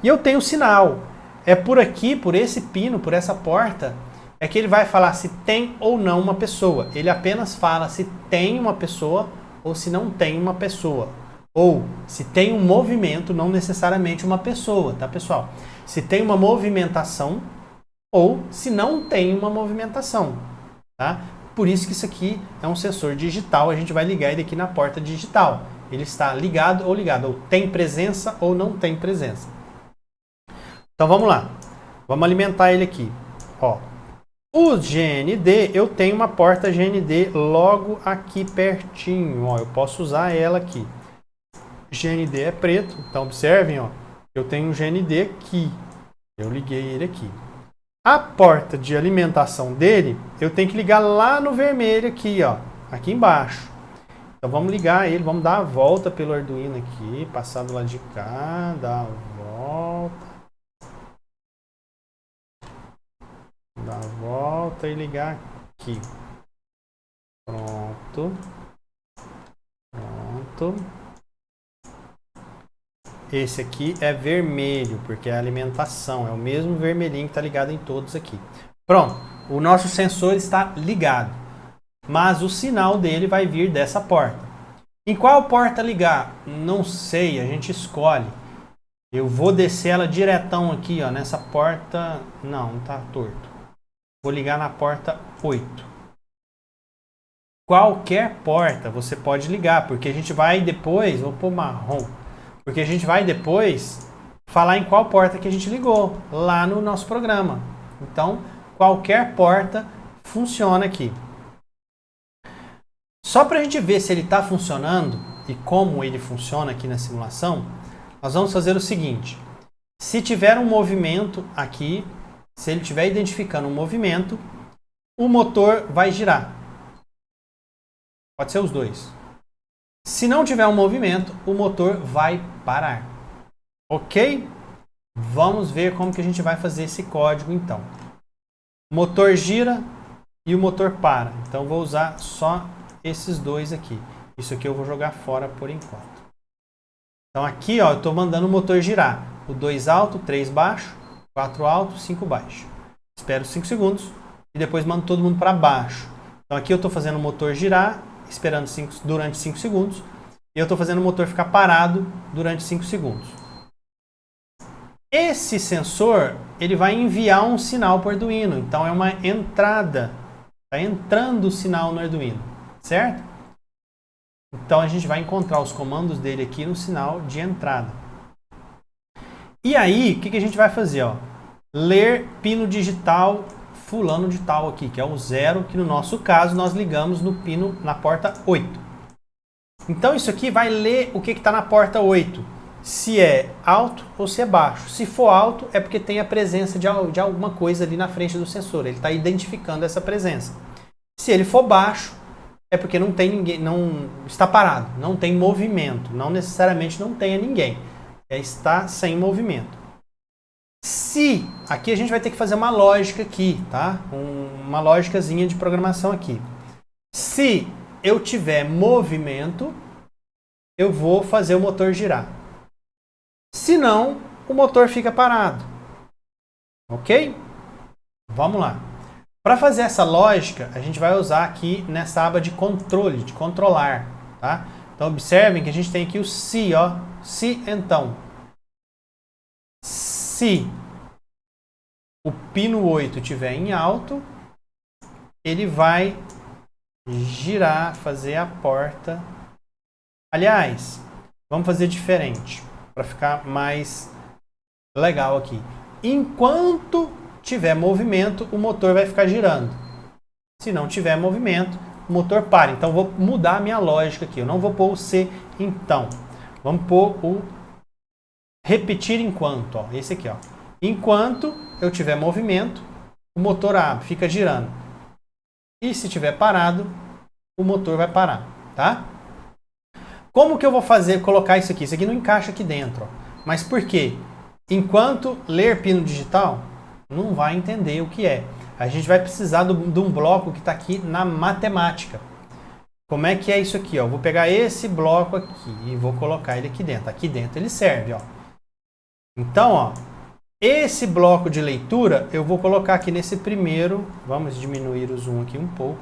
E eu tenho o sinal. É por aqui, por esse pino, por essa porta, é que ele vai falar se tem ou não uma pessoa. Ele apenas fala se tem uma pessoa ou se não tem uma pessoa. Ou se tem um movimento, não necessariamente uma pessoa, tá, pessoal? Se tem uma movimentação ou se não tem uma movimentação, tá? Por isso que isso aqui é um sensor digital, a gente vai ligar ele aqui na porta digital. Ele está ligado, ou tem presença ou não tem presença. Então vamos lá, vamos alimentar ele aqui. Ó, o GND, eu tenho uma porta GND logo aqui pertinho, ó, eu posso usar ela aqui. GND é preto, então observem, ó, eu tenho um GND aqui, eu liguei ele aqui. A porta de alimentação dele, eu tenho que ligar lá no vermelho aqui, ó, aqui embaixo. Então vamos ligar ele, vamos dar a volta pelo Arduino aqui, passar do lado de cá, dar a volta. Dar a volta e ligar aqui. Pronto. Pronto. Esse aqui é vermelho, porque é a alimentação. É o mesmo vermelhinho que está ligado em todos aqui. Pronto. O nosso sensor está ligado. Mas o sinal dele vai vir dessa porta. Em qual porta ligar? Não sei, a gente escolhe. Eu vou descer ela diretão aqui, ó, nessa porta. Não, tá torto. Vou ligar na porta 8. Qualquer porta você pode ligar, porque a gente vai depois, vou pôr marrom, porque a gente vai depois falar em qual porta que a gente ligou, lá no nosso programa. Então, qualquer porta funciona aqui. Só para a gente ver se ele está funcionando e como ele funciona aqui na simulação, nós vamos fazer o seguinte. Se tiver um movimento aqui, se ele estiver identificando um movimento, o motor vai girar. Pode ser os dois. Se não tiver um movimento, o motor vai parar. Ok? Vamos ver como que a gente vai fazer esse código então. O motor gira e o motor para. Então vou usar só esses dois aqui. Isso aqui eu vou jogar fora por enquanto. Então aqui, ó, eu estou mandando o motor girar. O 2 alto, 3 baixo, 4 alto, 5 baixo. Espero 5 segundos e depois mando todo mundo para baixo. Então aqui eu estou fazendo o motor girar, esperando durante 5 segundos. E eu estou fazendo o motor ficar parado durante 5 segundos. Esse sensor, ele vai enviar um sinal para o Arduino. Então é uma entrada. Está entrando o sinal no Arduino, certo? Então a gente vai encontrar os comandos dele aqui no sinal de entrada. E aí, o que a gente vai fazer? Ó? Ler pino digital fulano de tal aqui, que é o 0, que no nosso caso nós ligamos no pino na porta 8. Então isso aqui vai ler o que está na porta 8. Se é alto ou se é baixo. Se for alto, é porque tem a presença de alguma coisa ali na frente do sensor. Ele está identificando essa presença. Se ele for baixo, é porque não tem ninguém, não está parado, não tem movimento. Não necessariamente não tenha ninguém. Está sem movimento. Se, aqui a gente vai ter que fazer uma lógica aqui, tá? Uma lógicazinha de programação aqui. Se eu tiver movimento, eu vou fazer o motor girar. Se não, o motor fica parado. Ok? Vamos lá. Para fazer essa lógica, a gente vai usar aqui nessa aba de controle, de controlar, tá? Então observem que a gente tem aqui o se, ó. Se então. Se o pino 8 estiver em alto, ele vai girar, fazer a porta. Aliás, vamos fazer diferente, para ficar mais legal aqui. Enquanto tiver movimento, o motor vai ficar girando. Se não tiver movimento, o motor para. Então, vou mudar a minha lógica aqui. Eu não vou pôr o se então. Vamos pôr o repetir enquanto, ó, esse aqui, ó. Enquanto eu tiver movimento, o motor abre, fica girando. E se tiver parado, o motor vai parar, tá? Como que eu vou fazer, colocar isso aqui? Isso aqui não encaixa aqui dentro, ó. Mas por quê? Enquanto ler pino digital, não vai entender o que é. A gente vai precisar de um bloco que está aqui na matemática. Como é que é isso aqui, ó? Vou pegar esse bloco aqui e vou colocar ele aqui dentro. Aqui dentro ele serve, ó. Então, ó, esse bloco de leitura eu vou colocar aqui nesse primeiro, vamos diminuir o zoom aqui um pouco,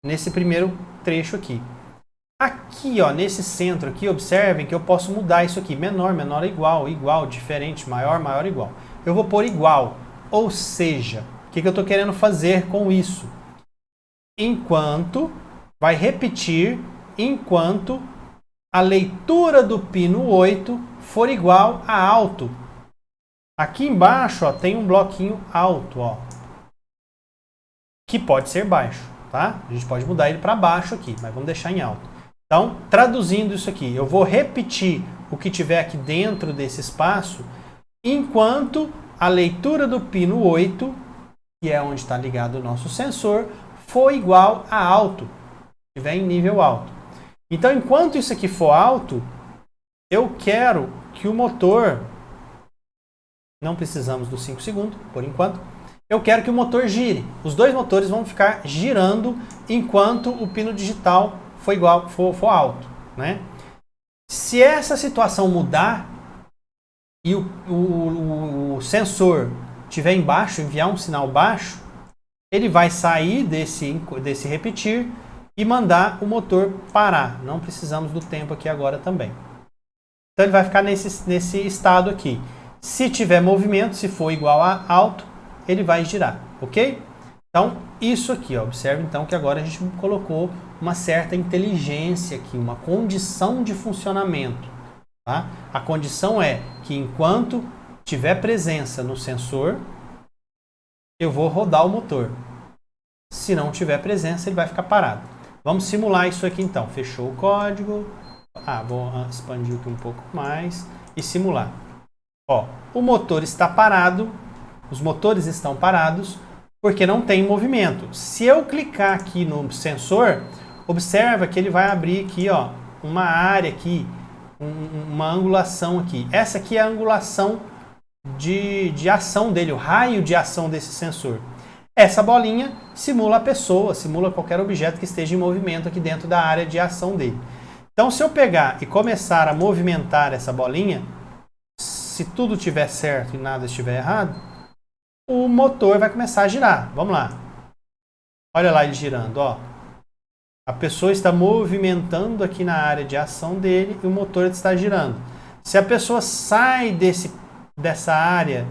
nesse primeiro trecho aqui. Aqui, ó, nesse centro aqui, observem que eu posso mudar isso aqui, menor, menor, igual, igual, diferente, maior, maior, igual. Eu vou pôr igual, ou seja, o que eu estou querendo fazer com isso? Enquanto, vai repetir, enquanto a leitura do pino 8 for igual a alto. Aqui embaixo, ó, tem um bloquinho alto, ó, que pode ser baixo, tá? A gente pode mudar ele para baixo aqui, mas vamos deixar em alto. Então, traduzindo isso aqui, eu vou repetir o que tiver aqui dentro desse espaço, enquanto a leitura do pino 8, que é onde está ligado o nosso sensor, for igual a alto, estiver em nível alto. Então, enquanto isso aqui for alto, eu quero que o motor, não precisamos dos 5 segundos, por enquanto, eu quero que o motor gire. Os dois motores vão ficar girando enquanto o pino digital for alto, né? Se essa situação mudar e o sensor estiver embaixo, enviar um sinal baixo, ele vai sair desse repetir e mandar o motor parar. Não precisamos do tempo aqui agora também. Então ele vai ficar nesse estado aqui. Se tiver movimento, se for igual a alto, ele vai girar, ok? Então, isso aqui, ó, observe então que agora a gente colocou uma certa inteligência aqui, uma condição de funcionamento. Tá? A condição é que enquanto tiver presença no sensor, eu vou rodar o motor. Se não tiver presença, ele vai ficar parado. Vamos simular isso aqui então. Fechou o código. Vou expandir aqui um pouco mais e simular. Ó, o motor está parado, os motores estão parados porque não tem movimento. Se eu clicar aqui no sensor, observa que ele vai abrir aqui, ó, uma área aqui, uma angulação aqui. Essa aqui é a angulação de ação dele, o raio de ação desse sensor. Essa bolinha simula a pessoa, simula qualquer objeto que esteja em movimento aqui dentro da área de ação dele. Então, se eu pegar e começar a movimentar essa bolinha, se tudo estiver certo e nada estiver errado, o motor vai começar a girar. Vamos lá. Olha lá ele girando, ó. A pessoa está movimentando aqui na área de ação dele e o motor está girando. Se a pessoa sai dessa área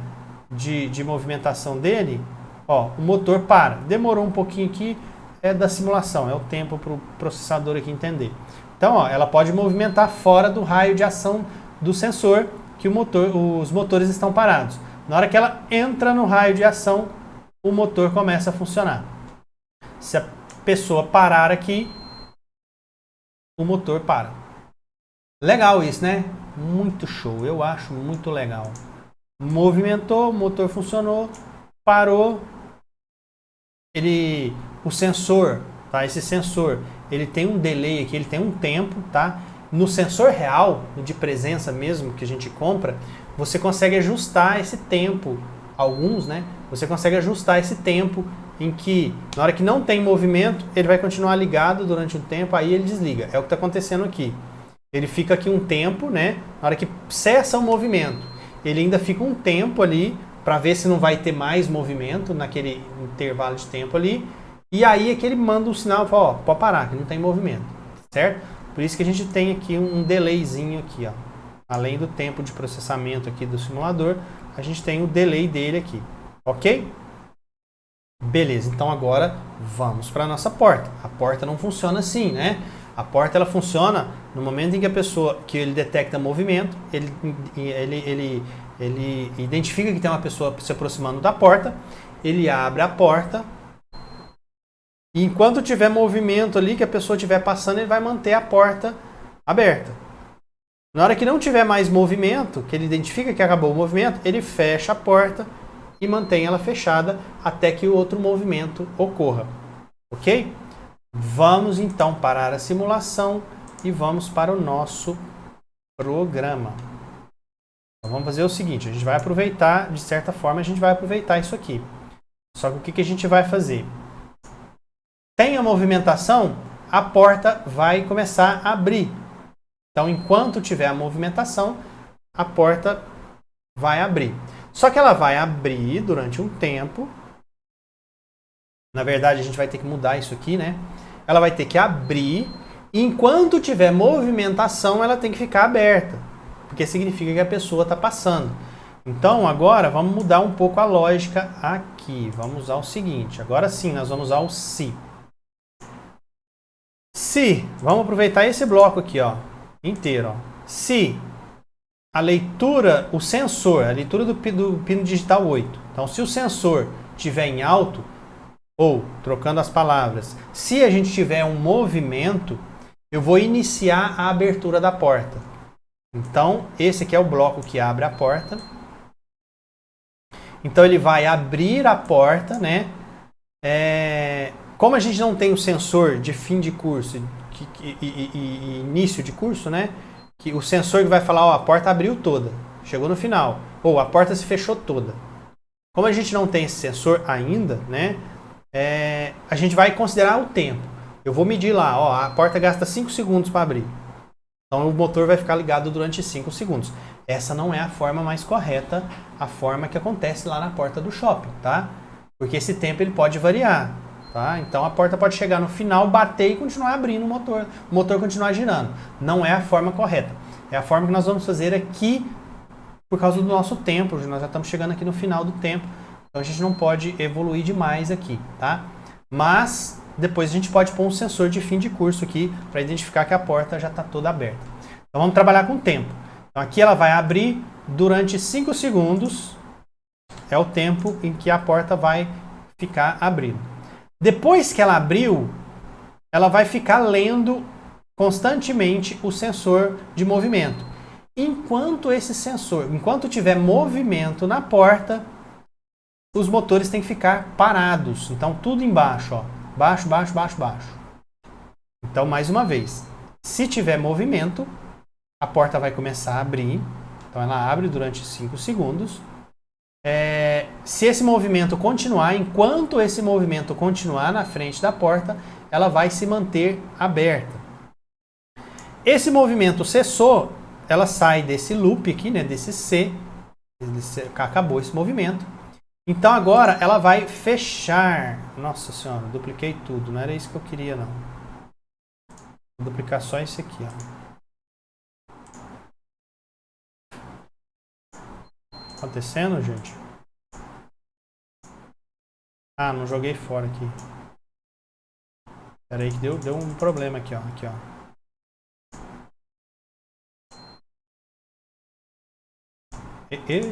de movimentação dele, ó, o motor para. Demorou um pouquinho aqui, é da simulação, é o tempo para o processador aqui entender. Então, ó, ela pode movimentar fora do raio de ação do sensor que os motores estão parados. Na hora que ela entra no raio de ação, o motor começa a funcionar. Se a pessoa parar aqui, o motor para. Legal isso, né? Muito show, eu acho muito legal. Movimentou, o motor funcionou, parou. O sensor, tá? Esse sensor, ele tem um delay aqui, ele tem um tempo, tá? No sensor real, de presença mesmo, que a gente compra, você consegue ajustar esse tempo. Alguns, né? Você consegue ajustar esse tempo em que, na hora que não tem movimento, ele vai continuar ligado durante um tempo, aí ele desliga. É o que está acontecendo aqui. Ele fica aqui um tempo, né? Na hora que cessa o movimento, ele ainda fica um tempo ali para ver se não vai ter mais movimento naquele intervalo de tempo ali. E aí é que ele manda um sinal, fala, ó, pode parar, que não tem movimento, certo? Por isso que a gente tem aqui um delayzinho aqui, ó. Além do tempo de processamento aqui do simulador, a gente tem o delay dele aqui, ok? Beleza, então agora vamos para a nossa porta. A porta não funciona assim, né? A porta ela funciona no momento em que a pessoa, que ele detecta movimento, ele identifica que tem uma pessoa se aproximando da porta, ele abre a porta e enquanto tiver movimento ali, que a pessoa estiver passando, ele vai manter a porta aberta. Na hora que não tiver mais movimento, que ele identifica que acabou o movimento, ele fecha a porta e mantém ela fechada até que o outro movimento ocorra. Ok? Vamos então parar a simulação e vamos para o nosso programa. Então, vamos fazer o seguinte, a gente vai aproveitar, de certa forma, a gente vai aproveitar isso aqui. Só que o que a gente vai fazer? Tem a movimentação, a porta vai começar a abrir. Então, enquanto tiver a movimentação, a porta vai abrir. Só que ela vai abrir durante um tempo. Na verdade, a gente vai ter que mudar isso aqui, né? Ela vai ter que abrir. E enquanto tiver movimentação, ela tem que ficar aberta. Porque significa que a pessoa está passando. Então, agora, vamos mudar um pouco a lógica aqui. Vamos usar o seguinte. Agora sim, nós vamos usar o se. Se, vamos aproveitar esse bloco aqui, ó, inteiro. Ó. Se a leitura, o sensor, a leitura do pino digital 8. Então, se o sensor estiver em alto, ou, trocando as palavras, se a gente tiver um movimento, eu vou iniciar a abertura da porta. Então, esse aqui é o bloco que abre a porta. Então, ele vai abrir a porta, né? Como a gente não tem o sensor de fim de curso e início de curso, né? Que o sensor que vai falar, ó, a porta abriu toda, chegou no final, ou a porta se fechou toda. Como a gente não tem esse sensor ainda, né? A gente vai considerar o tempo. Eu vou medir lá, ó, a porta gasta 5 segundos para abrir. Então o motor vai ficar ligado durante 5 segundos. Essa não é a forma mais correta, a forma que acontece lá na porta do shopping, tá? Porque esse tempo ele pode variar, tá? Então a porta pode chegar no final, bater e continuar abrindo o motor continuar girando. Não é a forma correta. É a forma que nós vamos fazer aqui por causa do nosso tempo. Nós já estamos chegando aqui no final do tempo. Então a gente não pode evoluir demais aqui, tá? Mas depois a gente pode pôr um sensor de fim de curso aqui para identificar que a porta já está toda aberta. Então vamos trabalhar com o tempo. Então aqui ela vai abrir durante 5 segundos. É o tempo em que a porta vai ficar abrindo. Depois que ela abriu, ela vai ficar lendo constantemente o sensor de movimento. Enquanto tiver movimento na porta, os motores têm que ficar parados. Então, tudo embaixo, ó. Baixo, baixo, baixo, baixo. Então, mais uma vez. Se tiver movimento, a porta vai começar a abrir. Então, ela abre durante 5 segundos. Se esse movimento continuar, enquanto esse movimento continuar na frente da porta, ela vai se manter aberta. Esse movimento cessou, ela sai desse loop aqui, né, desse C. Acabou esse movimento. Então agora ela vai fechar. Nossa senhora, dupliquei tudo. Não era isso que eu queria, não. Vou duplicar só esse aqui, ó. Acontecendo, gente? Ah, não joguei fora aqui. Pera aí que deu um problema aqui, ó. Aqui, ó.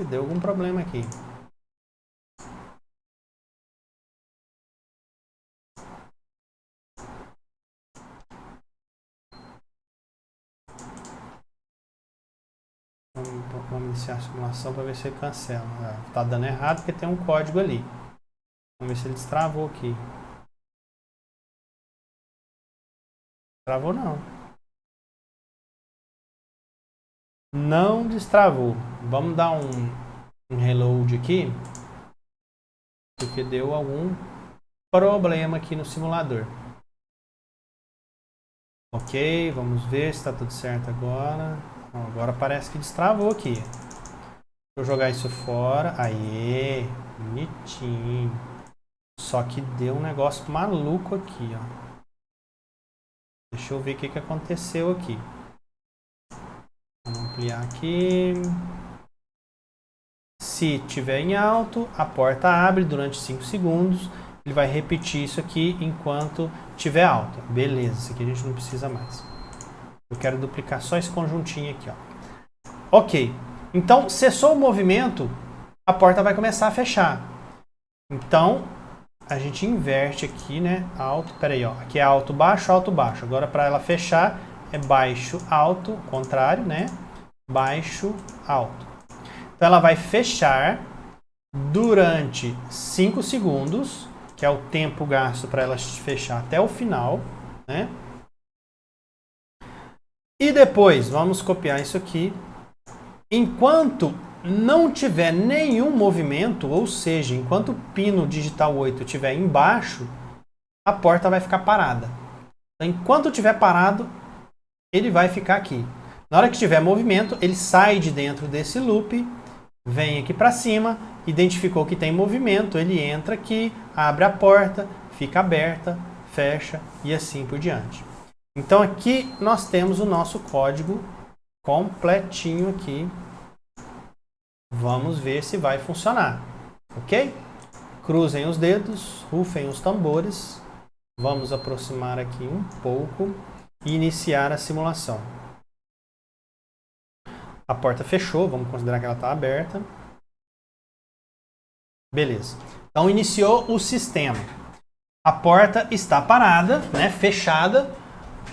Deu algum problema aqui. Vamos iniciar a simulação para ver se ele cancela. Tá dando errado porque tem um código ali. Vamos ver se ele destravou aqui. Travou não. Não destravou. Vamos dar um reload aqui. Porque deu algum problema aqui no simulador. Ok, vamos ver se está tudo certo agora. Agora parece que destravou aqui. Vou jogar isso fora. Aê, bonitinho. Só que deu um negócio maluco aqui, ó. Deixa eu ver o que aconteceu aqui. Vamos ampliar aqui. Se tiver em alto, a porta abre durante 5 segundos. Ele vai repetir isso aqui enquanto tiver alto. Beleza, isso aqui a gente não precisa mais. Eu quero duplicar só esse conjuntinho aqui, ó. Ok. Então, cessou o movimento, a porta vai começar a fechar. Então, a gente inverte aqui, né? Alto, peraí, ó. Aqui é alto, baixo, alto, baixo. Agora, para ela fechar, é baixo, alto, contrário, né? Baixo, alto. Então, ela vai fechar durante 5 segundos, que é o tempo gasto para ela fechar até o final, né? E depois, vamos copiar isso aqui. Enquanto não tiver nenhum movimento, ou seja, enquanto o pino digital 8 estiver embaixo, a porta vai ficar parada. Então, enquanto estiver parado, ele vai ficar aqui. Na hora que tiver movimento, ele sai de dentro desse loop, vem aqui para cima, identificou que tem movimento, ele entra aqui, abre a porta, fica aberta, fecha e assim por diante. Então aqui nós temos o nosso código completinho aqui. Vamos ver se vai funcionar, ok? Cruzem os dedos, rufem os tambores. Vamos aproximar aqui um pouco e iniciar a simulação. A porta fechou, vamos considerar que ela está aberta. Beleza. Então iniciou o sistema. A porta está parada, né, fechada,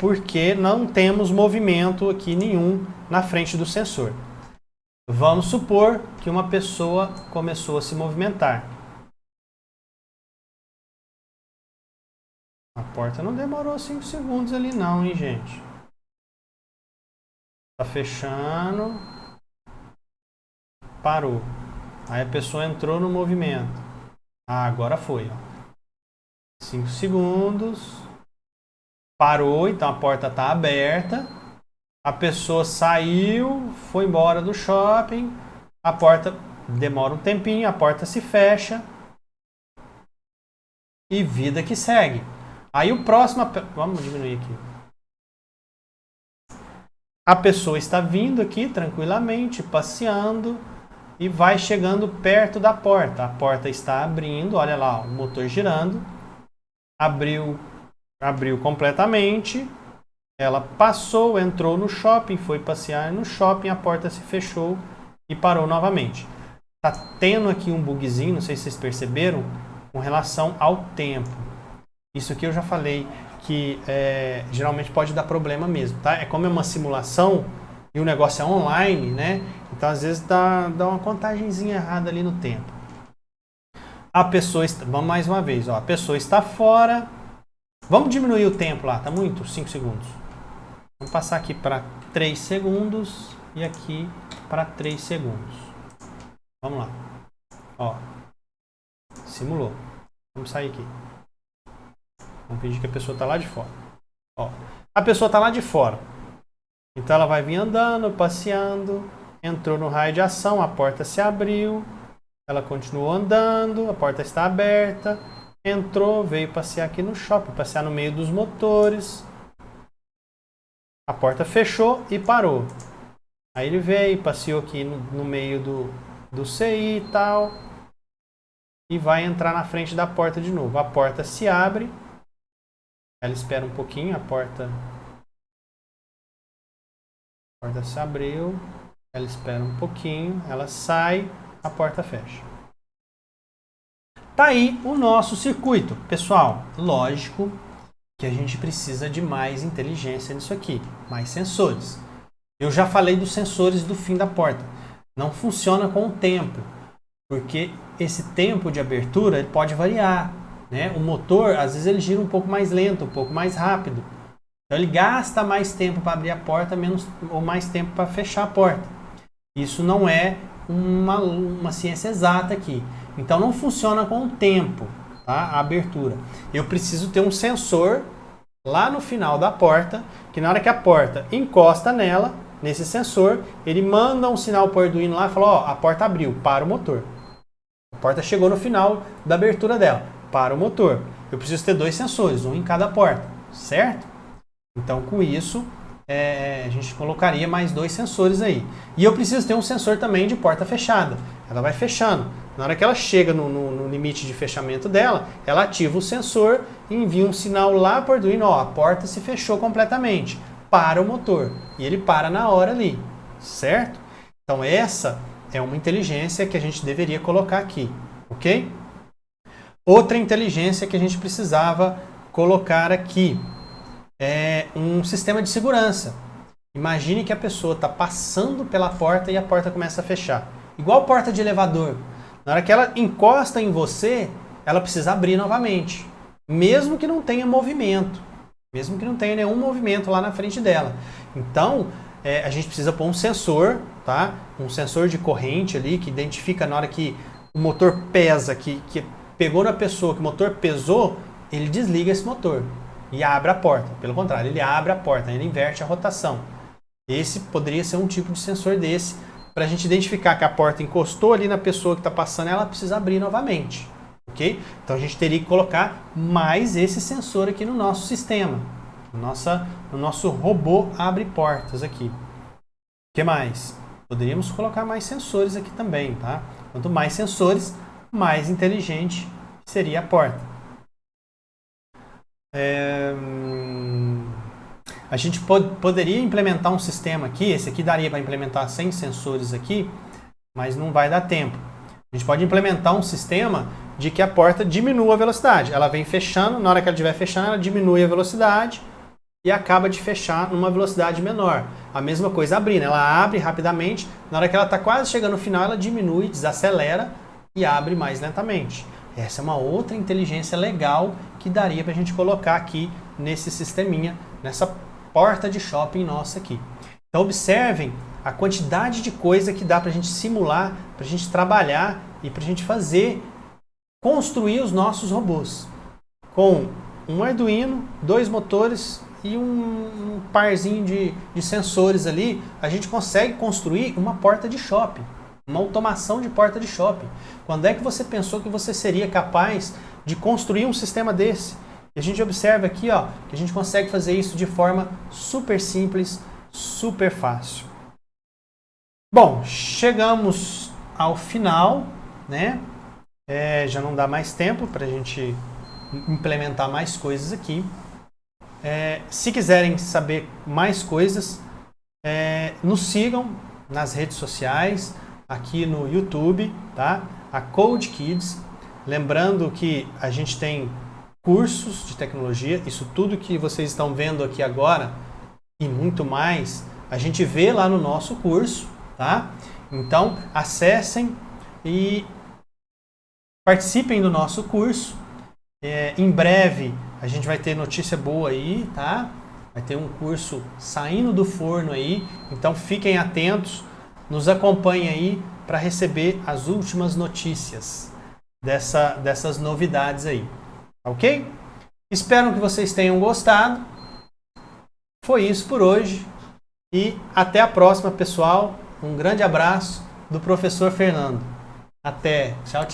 porque não temos movimento aqui nenhum na frente do sensor. Vamos supor que uma pessoa começou a se movimentar. A porta não demorou 5 segundos ali não, hein, gente? Tá fechando. Parou. Aí a pessoa entrou no movimento. Ah, agora foi. 5 segundos. Parou, então a porta está aberta. A pessoa saiu, foi embora do shopping. A porta demora um tempinho, a porta se fecha. E vida que segue. Aí o próximo... Vamos diminuir aqui. A pessoa está vindo aqui tranquilamente, passeando e vai chegando perto da porta. A porta está abrindo, olha lá, o motor girando. Abriu completamente. Ela passou, entrou no shopping, foi passear no shopping, a porta se fechou e parou novamente. Tá tendo aqui um bugzinho, não sei se vocês perceberam, com relação ao tempo. Isso aqui eu já falei que geralmente pode dar problema mesmo, tá? É como é uma simulação e o negócio é online, né? Então às vezes dá uma contagenzinha errada ali no tempo. A pessoa está, vamos mais uma vez, ó, a pessoa está fora. Vamos diminuir o tempo lá, tá muito? 5 segundos. Vamos passar aqui para 3 segundos e aqui para 3 segundos. Vamos lá. Ó. Simulou. Vamos sair aqui. Vamos pedir que a pessoa está lá de fora. Ó. A pessoa está lá de fora. Então ela vai vir andando, passeando. Entrou no raio de ação, a porta se abriu. Ela continuou andando, a porta está aberta. Entrou, veio passear aqui no shopping, passear no meio dos motores. A porta fechou e parou. Aí ele veio, passeou aqui no meio do CI e tal. E vai entrar na frente da porta de novo. A porta se abre. Ela espera um pouquinho, a porta se abriu. ela espera um pouquinho, ela sai, a porta fecha. Tá aí o nosso circuito. Pessoal, lógico que a gente precisa de mais inteligência nisso aqui, mais sensores. Eu já falei dos sensores do fim da porta. Não funciona com o tempo, porque esse tempo de abertura ele pode variar, né? O motor, às vezes, ele gira um pouco mais lento, um pouco mais rápido. Então, ele gasta mais tempo para abrir a porta, menos ou mais tempo para fechar a porta. Isso não é uma ciência exata aqui. Então, não funciona com o tempo, tá? A abertura. Eu preciso ter um sensor lá no final da porta, que na hora que a porta encosta nela, nesse sensor, ele manda um sinal para o Arduino lá e fala, ó, a porta abriu, para o motor. A porta chegou no final da abertura dela, para o motor. Eu preciso ter 2 sensores, um em cada porta, certo? Então, com isso, a gente colocaria mais 2 sensores aí. E eu preciso ter um sensor também de porta fechada. Ela vai fechando. Na hora que ela chega no limite de fechamento dela, ela ativa o sensor e envia um sinal lá para o Arduino, ó, a porta se fechou completamente, para o motor. E ele para na hora ali, certo? Então essa é uma inteligência que a gente deveria colocar aqui, ok? Outra inteligência que a gente precisava colocar aqui é um sistema de segurança. Imagine que a pessoa está passando pela porta e a porta começa a fechar. Igual porta de elevador. Na hora que ela encosta em você, ela precisa abrir novamente. Mesmo que não tenha movimento. Mesmo que não tenha nenhum movimento lá na frente dela. Então, a gente precisa pôr um sensor, tá? Um sensor de corrente ali, que identifica na hora que o motor pesa, que pegou na pessoa, que o motor pesou, ele desliga esse motor e abre a porta. Pelo contrário, ele abre a porta, ele inverte a rotação. Esse poderia ser um tipo de sensor desse, para a gente identificar que a porta encostou ali na pessoa que está passando, ela precisa abrir novamente. Ok? Então a gente teria que colocar mais esse sensor aqui no nosso sistema. No nosso robô abre portas aqui. O que mais? Poderíamos colocar mais sensores aqui também, tá? Quanto mais sensores, mais inteligente seria a porta. A gente poderia implementar um sistema aqui, esse aqui daria para implementar 100 sensores aqui, mas não vai dar tempo. A gente pode implementar um sistema de que a porta diminua a velocidade. Ela vem fechando, na hora que ela estiver fechando, ela diminui a velocidade e acaba de fechar numa velocidade menor. A mesma coisa abrindo, ela abre rapidamente, na hora que ela está quase chegando no final, ela diminui, desacelera e abre mais lentamente. Essa é uma outra inteligência legal que daria para a gente colocar aqui nesse sisteminha, nessa porta de shopping nossa aqui. Então observem a quantidade de coisa que dá para a gente simular, para a gente trabalhar e para a gente fazer, construir os nossos robôs. Com um Arduino, 2 motores e um parzinho de sensores ali, a gente consegue construir uma porta de shopping, uma automação de porta de shopping. Quando é que você pensou que você seria capaz de construir um sistema desse? E a gente observa aqui, ó, que a gente consegue fazer isso de forma super simples, super fácil. Bom, chegamos ao final, né? Já não dá mais tempo para a gente implementar mais coisas aqui. Se quiserem saber mais coisas, nos sigam nas redes sociais, aqui no YouTube, tá? A Code Kids. Lembrando que a gente tem cursos de tecnologia, isso tudo que vocês estão vendo aqui agora e muito mais, a gente vê lá no nosso curso, tá? Então, acessem e participem do nosso curso. Em breve, a gente vai ter notícia boa aí, tá? Vai ter um curso saindo do forno aí, então fiquem atentos, nos acompanhem aí para receber as últimas notícias dessas novidades aí. Ok? Espero que vocês tenham gostado. Foi isso por hoje. E até a próxima, pessoal. Um grande abraço do professor Fernando. Até. Tchau, tchau.